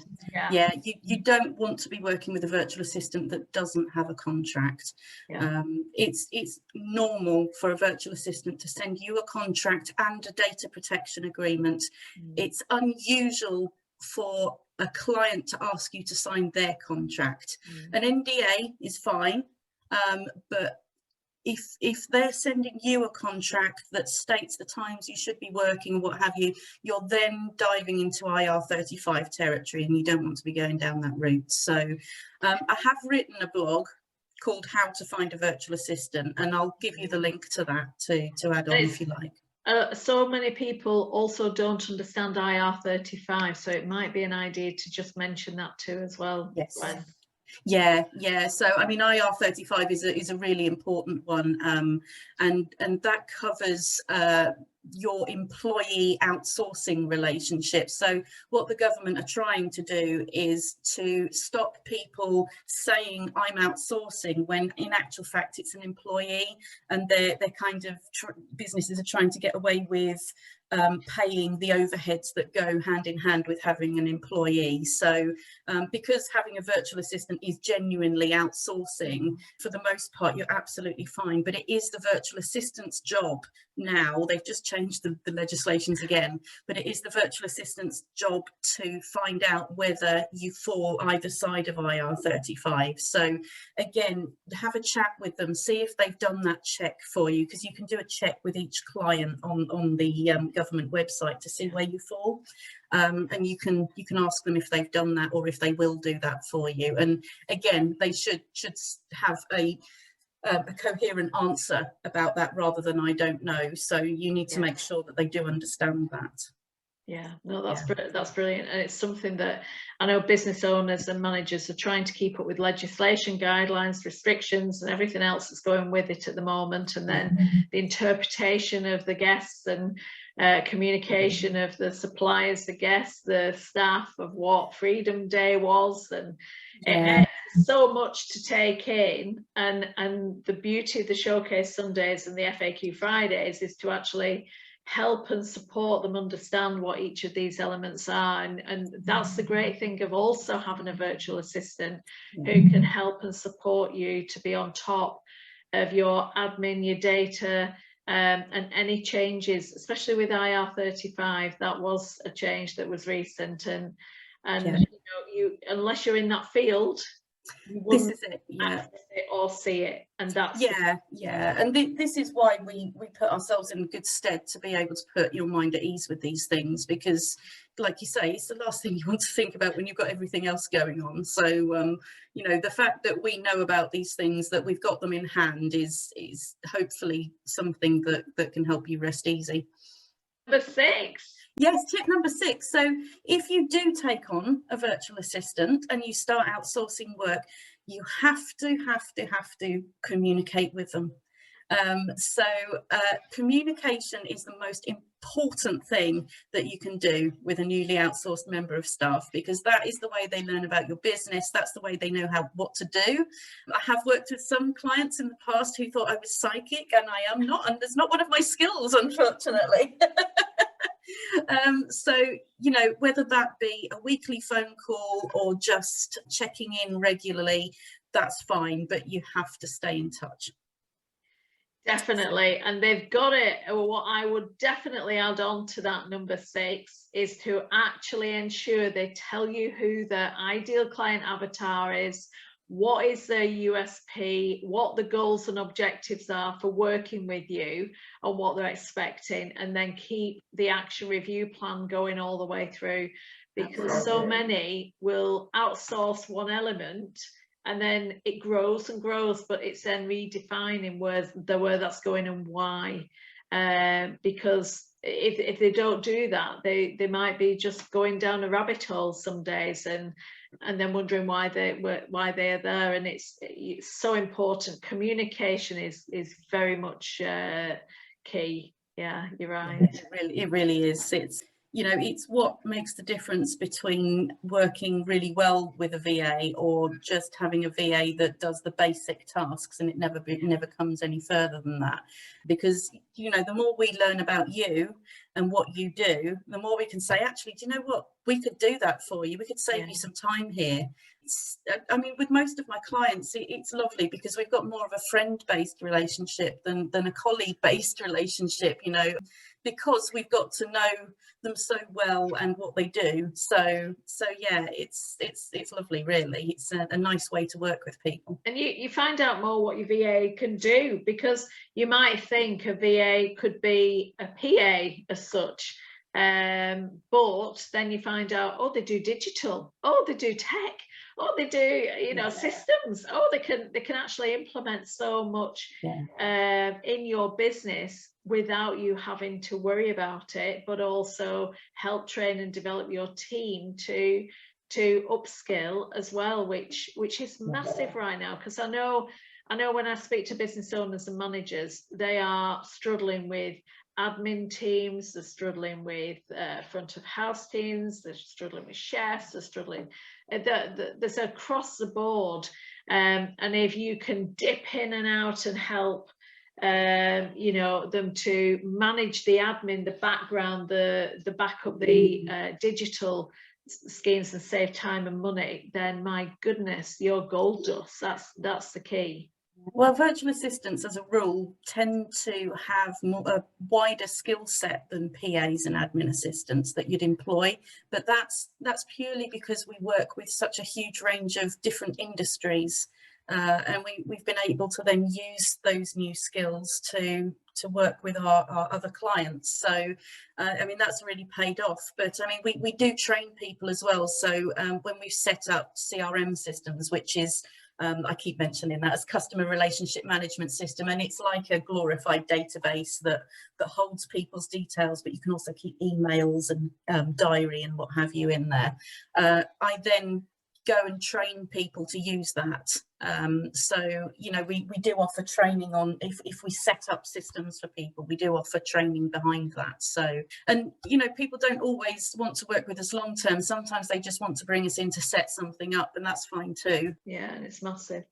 Yeah, you don't want to be working with a virtual assistant that doesn't have a contract. It's normal for a virtual assistant to send you a contract and a data protection agreement. It's unusual for a client to ask you to sign their contract. An NDA is fine, but if they're sending you a contract that states the times you should be working, what have you, you're then diving into IR35 territory, and you don't want to be going down that route. So I have written a blog called How to Find a Virtual Assistant, and I'll give you the link to that to add on if you like. So many people also don't understand IR35, so it might be an idea to just mention that too as well. Yes. Gwen. Yeah. So I mean, IR35 is a really important one, and that covers your employee outsourcing relationship. So what the government are trying to do is to stop people saying I'm outsourcing, when in actual fact it's an employee, and they're kind of businesses are trying to get away with paying the overheads that go hand in hand with having an employee. So because having a virtual assistant is genuinely outsourcing, for the most part you're absolutely fine, but it is the virtual assistant's job now. They've just changed the legislations again, but it is the virtual assistant's job to find out whether you fall either side of IR35. So again, have a chat with them, see if they've done that check for you, because you can do a check with each client on the government website to see where you fall, and you can ask them if they've done that or if they will do that for you. And again, they should have a coherent answer about that rather than I don't know. So you need to make sure that they do understand that. Yeah, no, that's brilliant, and it's something that I know business owners and managers are trying to keep up with legislation, guidelines, restrictions, and everything else that's going with it at the moment. And then the interpretation of the guests and communication of the suppliers, the guests, the staff, of what Freedom Day was, and so much to take in. And the beauty of the Showcase Sundays and the FAQ Fridays is to actually help and support them understand what each of these elements are, and that's the great thing of also having a virtual assistant who can help and support you to be on top of your admin, your data, and any changes, especially with IR35. That was a change that was recent, and you know, you, unless you're in that field, this is it, access it or see it, and that's and this is why we put ourselves in good stead to be able to put your mind at ease with these things, because like you say, it's the last thing you want to think about when you've got everything else going on. So you know, the fact that we know about these things, that we've got them in hand, is hopefully something that can help you rest easy. Number 6. Yes, tip number 6. So if you do take on a virtual assistant and you start outsourcing work, you have to communicate with them. So communication is the most important thing that you can do with a newly outsourced member of staff, because that is the way they learn about your business. That's the way they know what to do. I have worked with some clients in the past who thought I was psychic, and I am not, and it's not one of my skills, unfortunately. So, you know, whether that be a weekly phone call or just checking in regularly, that's fine, but you have to stay in touch. Definitely, and they've got it. What I would definitely add on to that number 6 is to actually ensure they tell you who their ideal client avatar is, what is their USP, what the goals and objectives are for working with you, and what they're expecting, and then keep the action review plan going all the way through, because so many will outsource one element and then it grows and grows, but it's then redefining where that's going and why, because if they don't do that, they might be just going down a rabbit hole some days, and then wondering why they're there. And it's so important. Communication is very much key. Yeah, you're right. It really is. It's, you know, it's what makes the difference between working really well with a VA or just having a VA that does the basic tasks, and it never comes any further than that. Because, you know, the more we learn about you and what you do, the more we can say, actually, do you know what, we could do that for you, we could save you some time here. I mean, with most of my clients, it's lovely because we've got more of a friend-based relationship than a colleague-based relationship, you know, because we've got to know them so well and what they do. So yeah, it's lovely, really. It's a nice way to work with people. And you find out more what your VA can do, because you might think a VA could be a PA as such, but then you find out, oh, they do digital, oh, they do tech, oh, they do, you know, systems, oh, they can actually implement so much in your business without you having to worry about it, but also help train and develop your team to upskill as well, which is massive right now. Because I know when I speak to business owners and managers, they are struggling with admin teams, they're struggling with front of house teams, they're struggling with chefs, they're struggling, there's across the board, and if you can dip in and out and help you know, them to manage the admin, the background, the backup, the digital schemes, and save time and money, then my goodness, you're gold dust. That's the key. Well, virtual assistants as a rule tend to have a wider skill set than PAs and admin assistants that you'd employ, but that's purely because we work with such a huge range of different industries. And we've been able to then use those new skills to work with our other clients. So, I mean, that's really paid off. But I mean, we do train people as well. So when we've set up CRM systems, which is I keep mentioning that, as customer relationship management system, and it's like a glorified database that holds people's details, but you can also keep emails and diary and what have you in there. I then go and train people to use that. So, you know, we do offer training on, if we set up systems for people, we do offer training behind that. So, and, you know, people don't always want to work with us long term. Sometimes they just want to bring us in to set something up, and that's fine too. Yeah, and it's massive.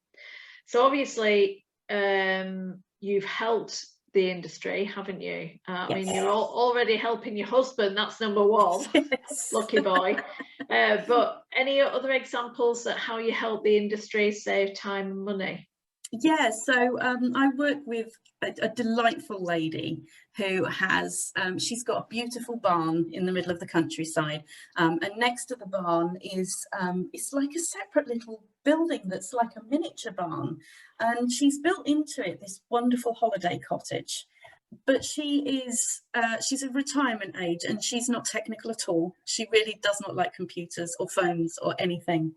So obviously, you've helped the industry, haven't you? I mean, you're already helping your husband, that's number one. Yes. Lucky boy. But any other examples of how you help the industry save time and money? Yeah, so I work with a delightful lady who has, she's got a beautiful barn in the middle of the countryside, and next to the barn is, it's like a separate little building that's like a miniature barn, and she's built into it this wonderful holiday cottage. But she is, she's a retirement age, and she's not technical at all. She really does not like computers or phones or anything.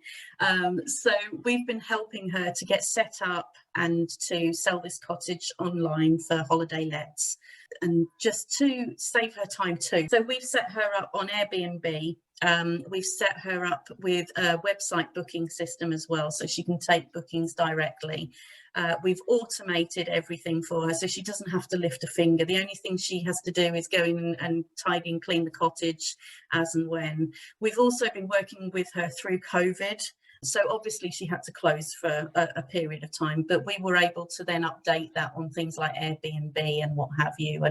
So we've been helping her to get set up and to sell this cottage online for holiday lets, and just to save her time too. So we've set her up on Airbnb. We've set her up with a website booking system as well, so she can take bookings directly. We've automated everything for her, so she doesn't have to lift a finger. The only thing she has to do is go in and tidy and clean the cottage as and when. We've also been working with her through COVID. So obviously she had to close for a period of time, but we were able to then update that on things like Airbnb and what have you.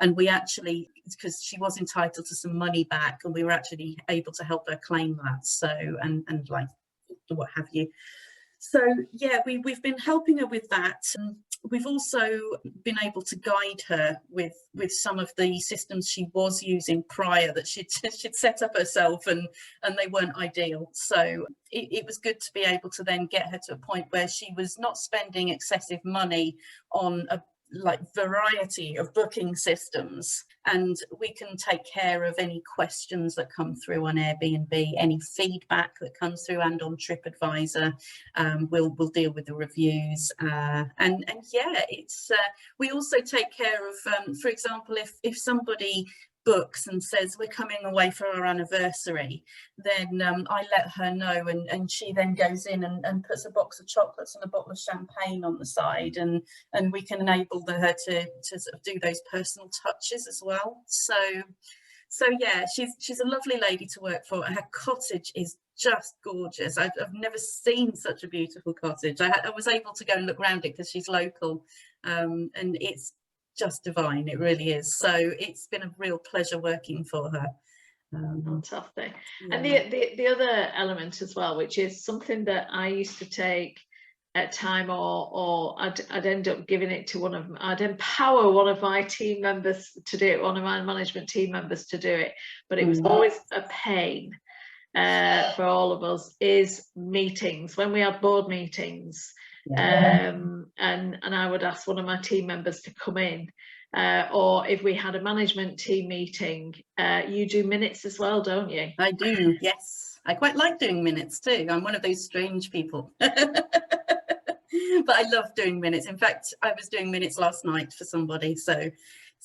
And we actually, because she was entitled to some money back, and we were actually able to help her claim that. So, and like what have you. So yeah, we've been helping her with that. We've also been able to guide her with some of the systems she was using prior that she'd set up herself, and they weren't ideal. So it was good to be able to then get her to a point where she was not spending excessive money on a variety of booking systems, and we can take care of any questions that come through on Airbnb, any feedback that comes through, and on TripAdvisor. We'll deal with the reviews, and yeah, it's we also take care of, for example, if somebody books and says we're coming away for our anniversary, then I let her know, and she then goes in and puts a box of chocolates and a bottle of champagne on the side, and we can enable her to sort of do those personal touches as well. So yeah, she's a lovely lady to work for. Her cottage is just gorgeous. I've never seen such a beautiful cottage. I was able to go and look around it because she's local, and it's just divine. It really is. So it's been a real pleasure working for her. Fantastic. Yeah. And the other element as well, which is something that I used to take at time, or I'd end up giving it to I'd empower one of my team members to do it, one of my management team members to do it, but it was always a pain for all of us, is meetings. When we had board meetings, and I would ask one of my team members to come in, or if we had a management team meeting. You do minutes as well, don't you? I do, yes. I quite like doing minutes too. I'm one of those strange people. But I love doing minutes. In fact, I was doing minutes last night for somebody, so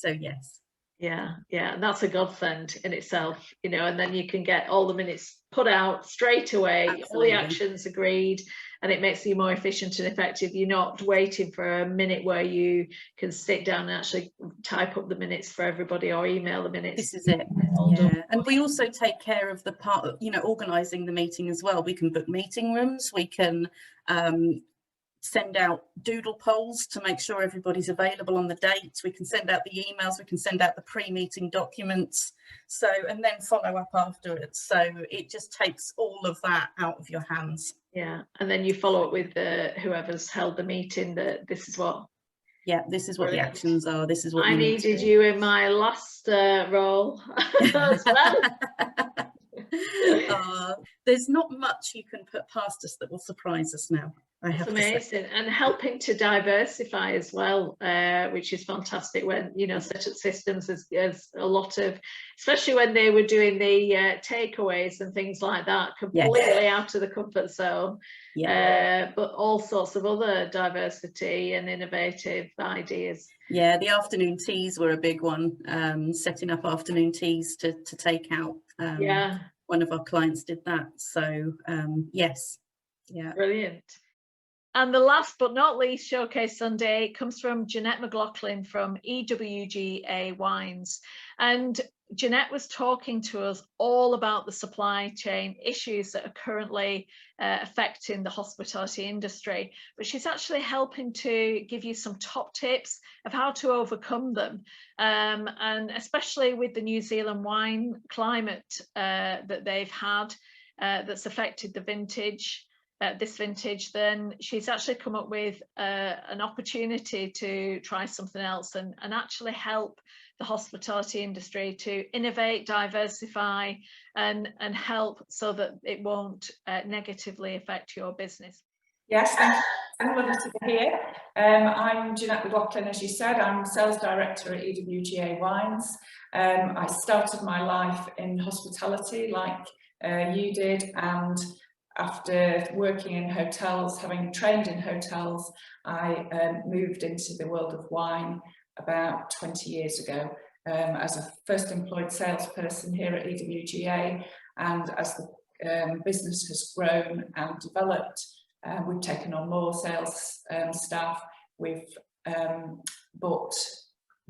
yes. Yeah, and that's a godsend in itself, you know, and then you can get all the minutes put out straight away. Absolutely. All the actions agreed, and it makes you more efficient and effective. You're not waiting for a minute where you can sit down and actually type up the minutes for everybody, or email the minutes. This is it. Yeah. And we also take care of the part of, you know, organising the meeting as well. We can book meeting rooms, we can send out doodle polls to make sure everybody's available on the date. We can send out the emails, we can send out the pre-meeting documents, so, and then follow up afterwards. So it just takes all of that out of your hands. Yeah, and then you follow up with whoever's held the meeting, that this is what. Yeah, this is what the actions are. This is what I needed you in my last role as well. There's not much you can put past us that will surprise us now. That's amazing, and helping to diversify as well, which is fantastic. When Set Up Systems as a lot of, especially when they were doing the takeaways and things like that, completely out of the comfort zone. But all sorts of other diversity and innovative ideas. Yeah, the afternoon teas were a big one. Setting up afternoon teas to take out. One of our clients did that. So yes, yeah, brilliant. And the last but not least Showcase Sunday comes from Jeanette Mclaughlin from EWGA Wines. And Jeanette was talking to us all about the supply chain issues that are currently affecting the hospitality industry. But she's actually helping to give you some top tips of how to overcome them. And especially with the New Zealand wine climate that they've had that's affected the vintage. This vintage, then she's actually come up with an opportunity to try something else and actually help the hospitality industry to innovate, diversify, and help so that it won't negatively affect your business. Yes, thank you. I'm lovely to be here. I'm Jeanette Mclaughlin, as you said. I'm Sales Director at EWGA Wines. I started my life in hospitality like you did, and after working in hotels, having trained in hotels, I moved into the world of wine about 20 years ago as a first employed salesperson here at EWGA. And as the business has grown and developed, we've taken on more sales staff. We've bought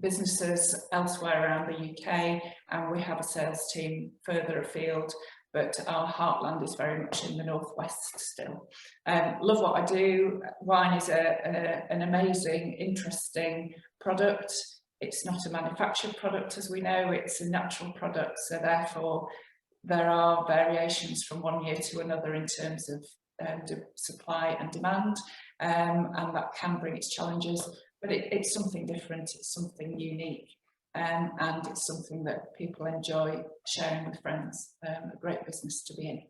businesses elsewhere around the UK, and we have a sales team further afield. But our heartland is very much in the northwest still. Love what I do. Wine is an amazing, interesting product. It's not a manufactured product, as we know, it's a natural product. So therefore, there are variations from one year to another in terms of supply and demand, and that can bring its challenges. But it's something different, it's something unique. And it's something that people enjoy sharing with friends. A great business to be in.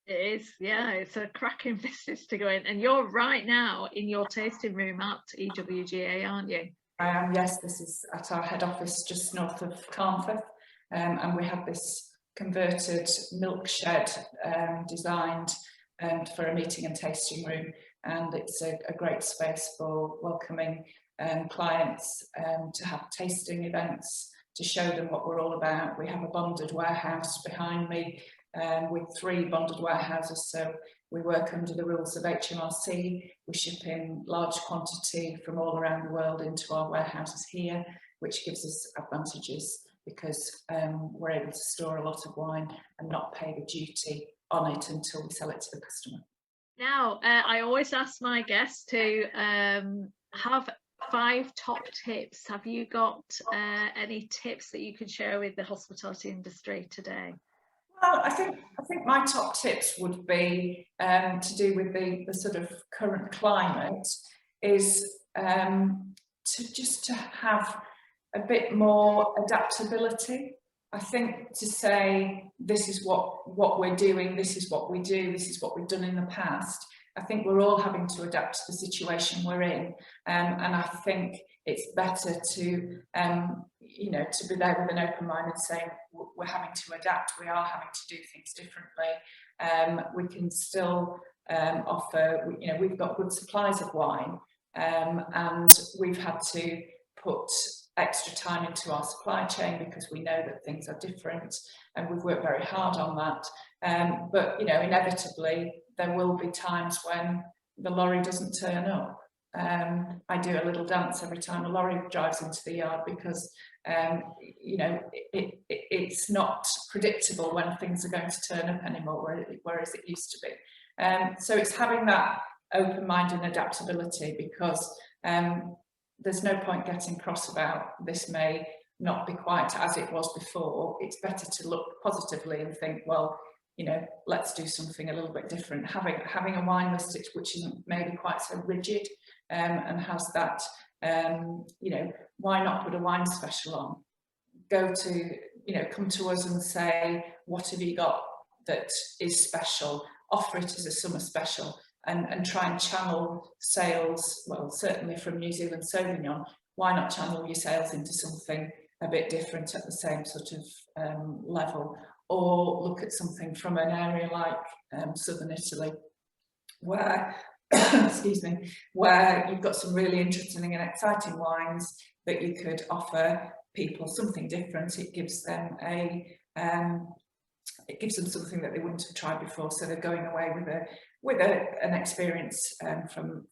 It is, yeah, it's a cracking business to go in. And you're right now in your tasting room at EWGA, aren't you? I am, yes. This is at our head office just north of Carnforth, and we have this converted milk shed designed for a meeting and tasting room, and it's a great space for welcoming clients to have tasting events, to show them what we're all about. We have a bonded warehouse behind me with 3 bonded warehouses, so we work under the rules of HMRC. We ship in large quantity from all around the world into our warehouses here, which gives us advantages because we're able to store a lot of wine and not pay the duty on it until we sell it to the customer. Now, I always ask my guests to have 5 top tips. Have you got any tips that you can share with the hospitality industry today? Well, I think my top tips would be to do with the sort of current climate, is to have a bit more adaptability. I think to say this is what we're doing, this is what we do, this is what we've done in the past. I think we're all having to adapt to the situation we're in, and I think it's better to to be there with an open mind and say we're having to adapt. We are having to do things differently. We can still offer. We've got good supplies of wine, and we've had to put extra time into our supply chain because we know that things are different, and we've worked very hard on that. But inevitably there will be times when the lorry doesn't turn up. I do a little dance every time a lorry drives into the yard because it's not predictable when things are going to turn up anymore, whereas it used to be. So it's having that open mind and adaptability, because there's no point getting cross about this may not be quite as it was before. It's better to look positively and think, well, let's do something a little bit different. Having a wine list which isn't maybe quite so rigid and has that, why not put a wine special on? Come to us and say, what have you got that is special? Offer it as a summer special. and try and channel sales, well, certainly from New Zealand Sauvignon, why not channel your sales into something a bit different at the same sort of level, or look at something from an area like southern Italy, where excuse me, where you've got some really interesting and exciting wines that you could offer people something different. It gives them something that they wouldn't have tried before, so they're going away with an experience from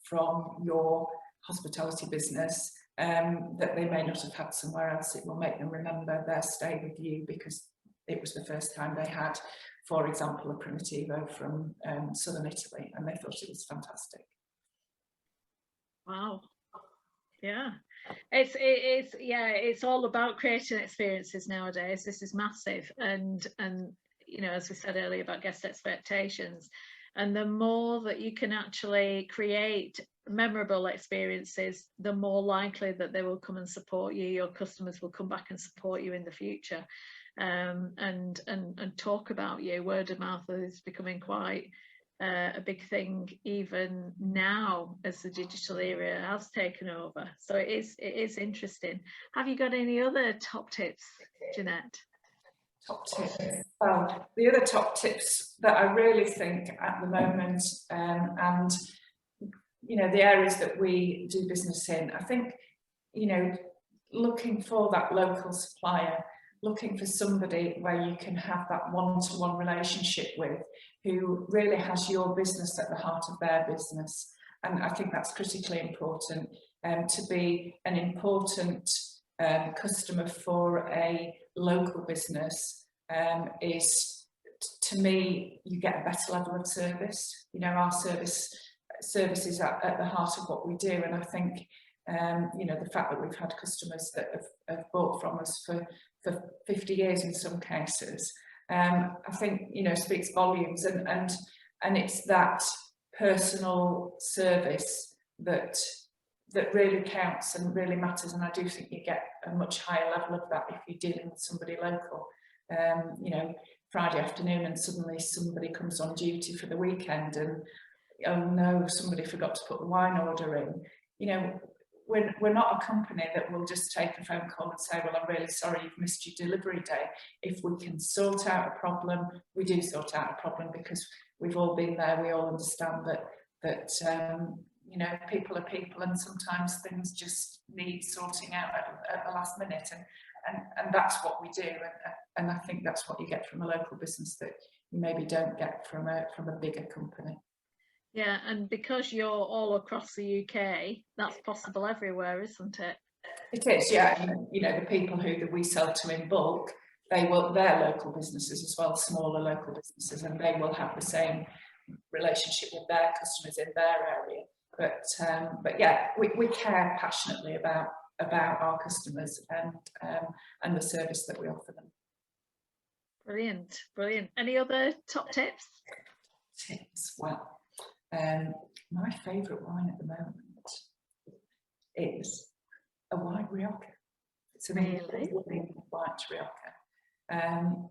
your hospitality business that they may not have had somewhere else. It will make them remember their stay with you because it was the first time they had, for example, a Primitivo from southern Italy, and they thought it was fantastic. Wow. Yeah, it's all about creating experiences nowadays. This is massive, and you know, as we said earlier about guest expectations, and the more that you can actually create memorable experiences, the more likely that they will come and support you. Your customers will come back and support you in the future, and talk about you. Word of mouth is becoming quite a big thing even now as the digital era has taken over. So it is interesting. Have you got any other top tips, Jeanette? Top tips. Well, the other top tips that I really think at the moment, and you know, the areas that we do business in, I think, you know, looking for that local supplier, looking for somebody where you can have that one-to-one relationship with, who really has your business at the heart of their business. And I think that's critically important. To be an important customer for a local business is, to me, you get a better level of service. You know, our service is at the heart of what we do, and I think you know, the fact that we've had customers that have bought from us for 50 years in some cases, I think, you know, speaks volumes, and it's that personal service that really counts and really matters. And I do think you get a much higher level of that if you're dealing with somebody local. You know, Friday afternoon and suddenly somebody comes on duty for the weekend and, oh no, somebody forgot to put the wine order in. You know, we're not a company that will just take a phone call and say, well, I'm really sorry you've missed your delivery day. If we can sort out a problem, we do sort out a problem, because we've all been there. We all understand that you know, people are people, and sometimes things just need sorting out at the last minute, and that's what we do, and I think that's what you get from a local business that you maybe don't get from a bigger company. Yeah, and because you're all across the UK, that's possible everywhere, isn't it? It is, yeah. And, you know, the people who we sell to in bulk, they're local businesses as well, smaller local businesses, and they will have the same relationship with their customers in their area. But yeah, we care passionately about our customers and the service that we offer them. Brilliant, brilliant. Any other top tips? Tips, well. My favourite wine at the moment is a white Rioja. It's an English white Rioja,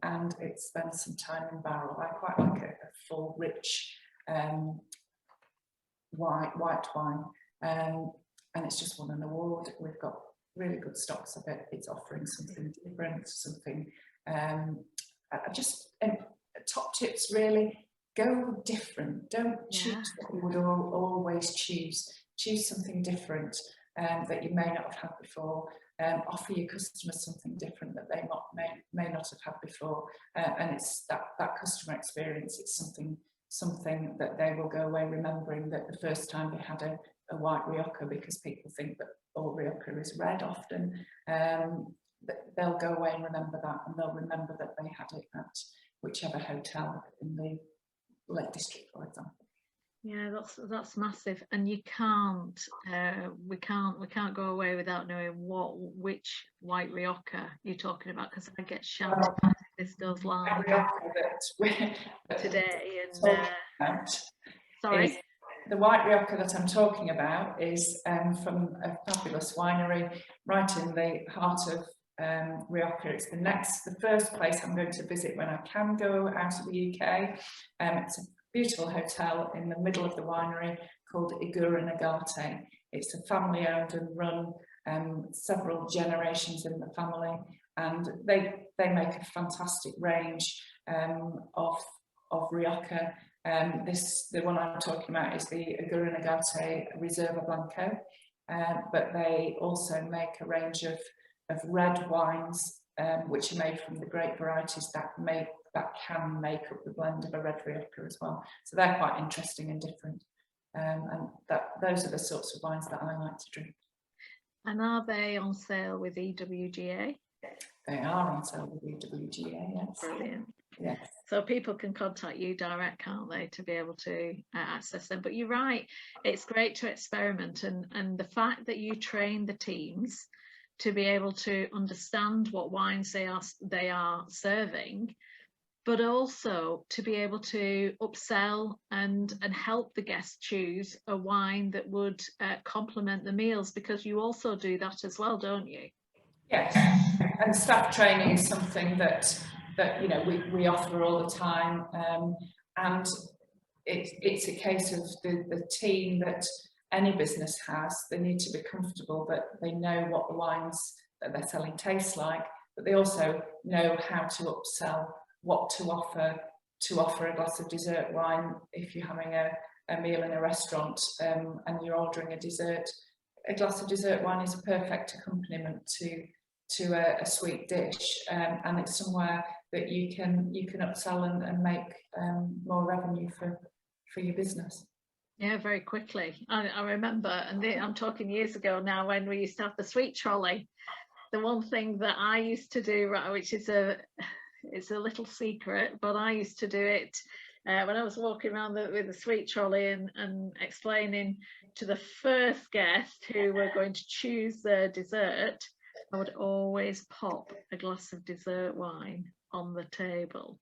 and it spends some time in barrel. I quite like a full, rich white wine, and it's just won an award. We've got really good stocks of it. It's offering something different, something. Top tips really. Go different. Don't choose what you would always choose. Choose something different that you may not have had before. Offer your customers something different that they may not have had before. And it's that customer experience. It's something that they will go away remembering, that the first time they had a white Rioja, because people think that all Rioja is red often. They'll go away and remember that, and they'll remember that they had it at whichever hotel in the Lake District, for example. Yeah, that's massive, and you can't we can't go away without knowing which white Rioja you're talking about, because I get shouted at if this goes live today. And sorry, the white Rioja that I'm talking about is from a fabulous winery right in the heart of Rioja. It's the first place I'm going to visit when I can go out of the UK. It's beautiful hotel in the middle of the winery called Igura Nagate. It's a family owned and run, several generations in the family, and they make a fantastic range of Rioja. The one I'm talking about is the Igura Nagate Reserva Blanco, but they also make a range of red wines which are made from the grape varieties that can make up the blend of a red Rioja as well. So they're quite interesting and different, and those are the sorts of wines that I like to drink. And are they on sale with EWGA? They are on sale with EWGA, yes. Brilliant. Yes. So people can contact you direct, can't they, to be able to access them? But you're right, it's great to experiment, and the fact that you train the teams to be able to understand what wines they are serving, but also to be able to upsell and help the guests choose a wine that would complement the meals, because you also do that as well, don't you? Yes, and staff training is something that you know we offer all the time, and it's a case of the team that any business has. They need to be comfortable that they know what the wines that they're selling taste like, but they also know how to upsell, what to offer a glass of dessert wine if you're having a meal in a restaurant and you're ordering a dessert. A glass of dessert wine is a perfect accompaniment to a sweet dish, and it's somewhere that you can upsell and make more revenue for your business. Yeah, very quickly. I remember, and I'm talking years ago now, when we used to have the sweet trolley. The one thing that I used to do, right, which is it's a little secret, but I used to do it when I was walking around with the sweet trolley and explaining to the first guest who were going to choose their dessert. I would always pop a glass of dessert wine on the table,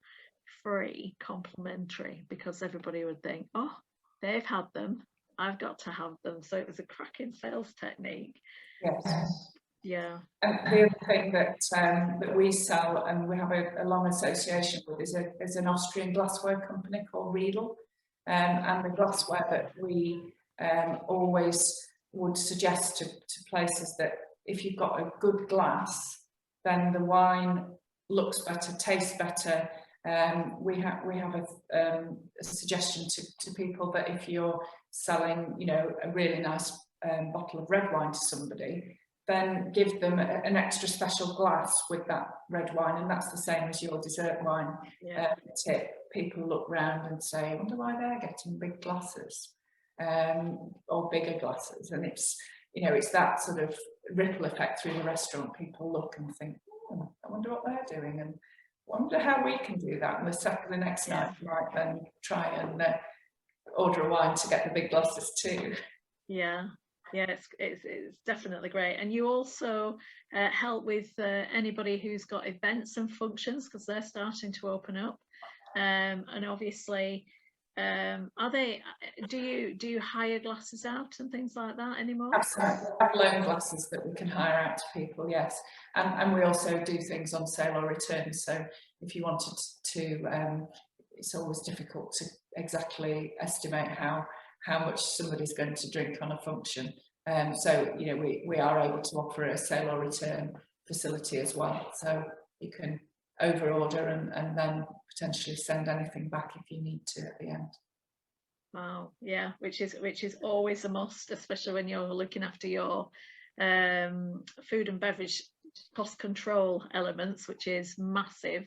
free, complimentary, because everybody would think, oh, they've had them, I've got to have them. So it was a cracking sales technique. Yes. Yeah. And the other thing that we sell, and we have a long association with, is an Austrian glassware company called Riedel, and the glassware that we always would suggest to places that if you've got a good glass, then the wine looks better, tastes better. We have a suggestion to people that if you're selling, you know, a really nice bottle of red wine to somebody, then give them an extra special glass with that red wine, and that's the same as your dessert wine. Yeah. Tip. People look round and say, I wonder why they're getting big glasses, or bigger glasses, and it's, you know, it's that sort of ripple effect through the restaurant. People look and think, oh, I wonder what they're doing, and wonder how we can do that. And the next night you might then try and order a wine to get the big glasses too. Yeah. Yeah, it's definitely great. And you also help with anybody who's got events and functions, because they're starting to open up. And obviously, do you hire glasses out and things like that anymore? Absolutely. We have loan glasses that we can hire out to people, yes. And we also do things on sale or return. So if you wanted to, it's always difficult to exactly estimate how much somebody's going to drink on a function. So, you know, we are able to offer a sale or return facility as well. So you can over order and then potentially send anything back if you need to at the end. Wow, yeah, which is always a must, especially when you're looking after your food and beverage cost control elements, which is massive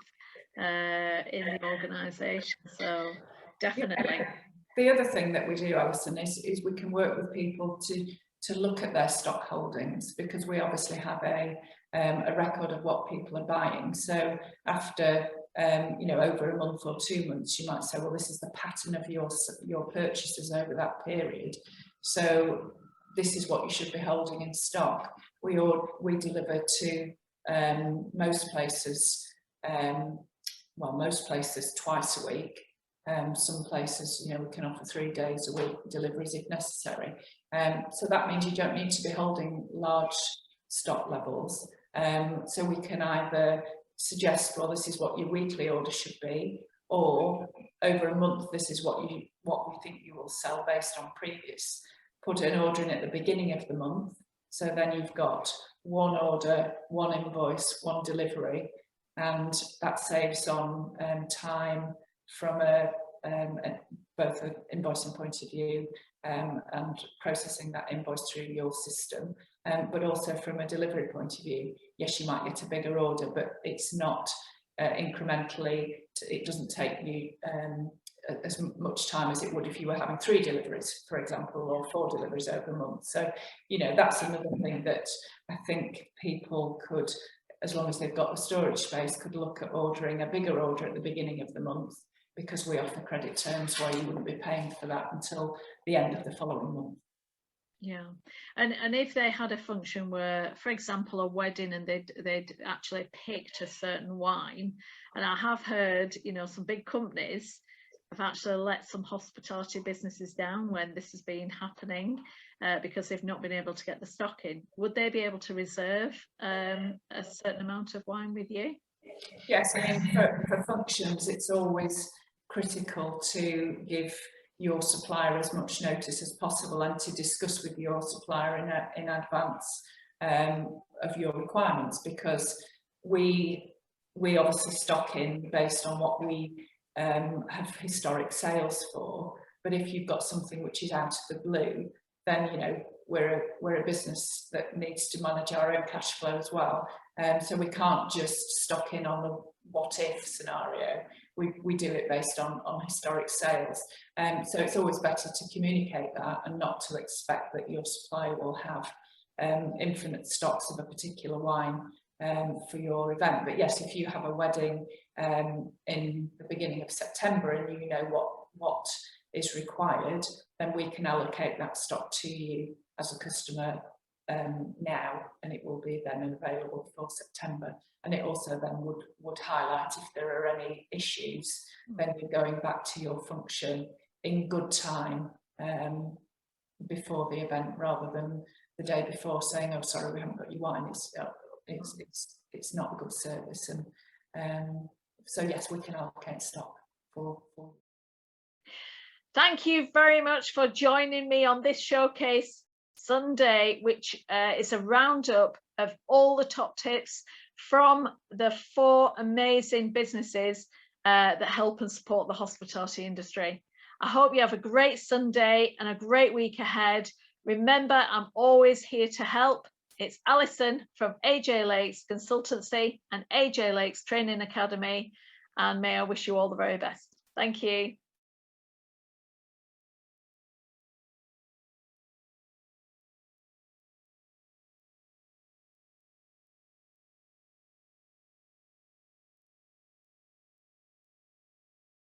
in the organisation. So definitely. Yeah. The other thing that we do, Alison, is we can work with people to look at their stock holdings, because we obviously have a record of what people are buying. So after you know, over a month or 2 months, you might say, well, this is the pattern of your purchases over that period, so this is what you should be holding in stock. We deliver to most places twice a week. Some places, you know, we can offer 3 days a week deliveries if necessary. So that means you don't need to be holding large stock levels. So we can either suggest, well, this is what your weekly order should be, or over a month, this is what we think you will sell based on previous. Put an order in at the beginning of the month, so then you've got one order, one invoice, one delivery, and that saves on time from both an invoicing point of view and processing that invoice through your system, but also from a delivery point of view. Yes, you might get a bigger order, but it's not incrementally, it doesn't take you as much time as it would if you were having 3 deliveries, for example, or 4 deliveries over a month. So, you know, that's another thing that I think people could, as long as they've got the storage space, could look at ordering a bigger order at the beginning of the month, because we offer credit terms where you wouldn't be paying for that until the end of the following month. Yeah, and if they had a function where, for example, a wedding, and they'd actually picked a certain wine, and I have heard, you know, some big companies have actually let some hospitality businesses down when this has been happening because they've not been able to get the stock in. Would they be able to reserve a certain amount of wine with you? Yes, I mean, for functions, it's always critical to give your supplier as much notice as possible, and to discuss with your supplier in advance of your requirements, because we obviously stock in based on what we have historic sales for. But if you've got something which is out of the blue, then, you know, we're a business that needs to manage our own cash flow as well. So we can't just stock in on the what if scenario. We do it based on historic sales. So it's always better to communicate that, and not to expect that your supplier will have infinite stocks of a particular wine for your event. But yes, if you have a wedding in the beginning of September, and you know what is required, then we can allocate that stock to you as a customer now, and it will be then available for September. And it also then would highlight if there are any issues, then you're going back to your function in good time before the event, rather than the day before saying, oh, sorry, we haven't got your wine. It's not a good service. And so yes, we can allocate stock for. Thank you very much for joining me on this Showcase Sunday, which is a roundup of all the top tips from the 4 amazing businesses that help and support the hospitality industry. I hope you have a great Sunday and a great week ahead. Remember, I'm always here to help. It's Alison from AJ Lakes Consultancy and AJ Lakes Training Academy, and may I wish you all the very best. Thank you.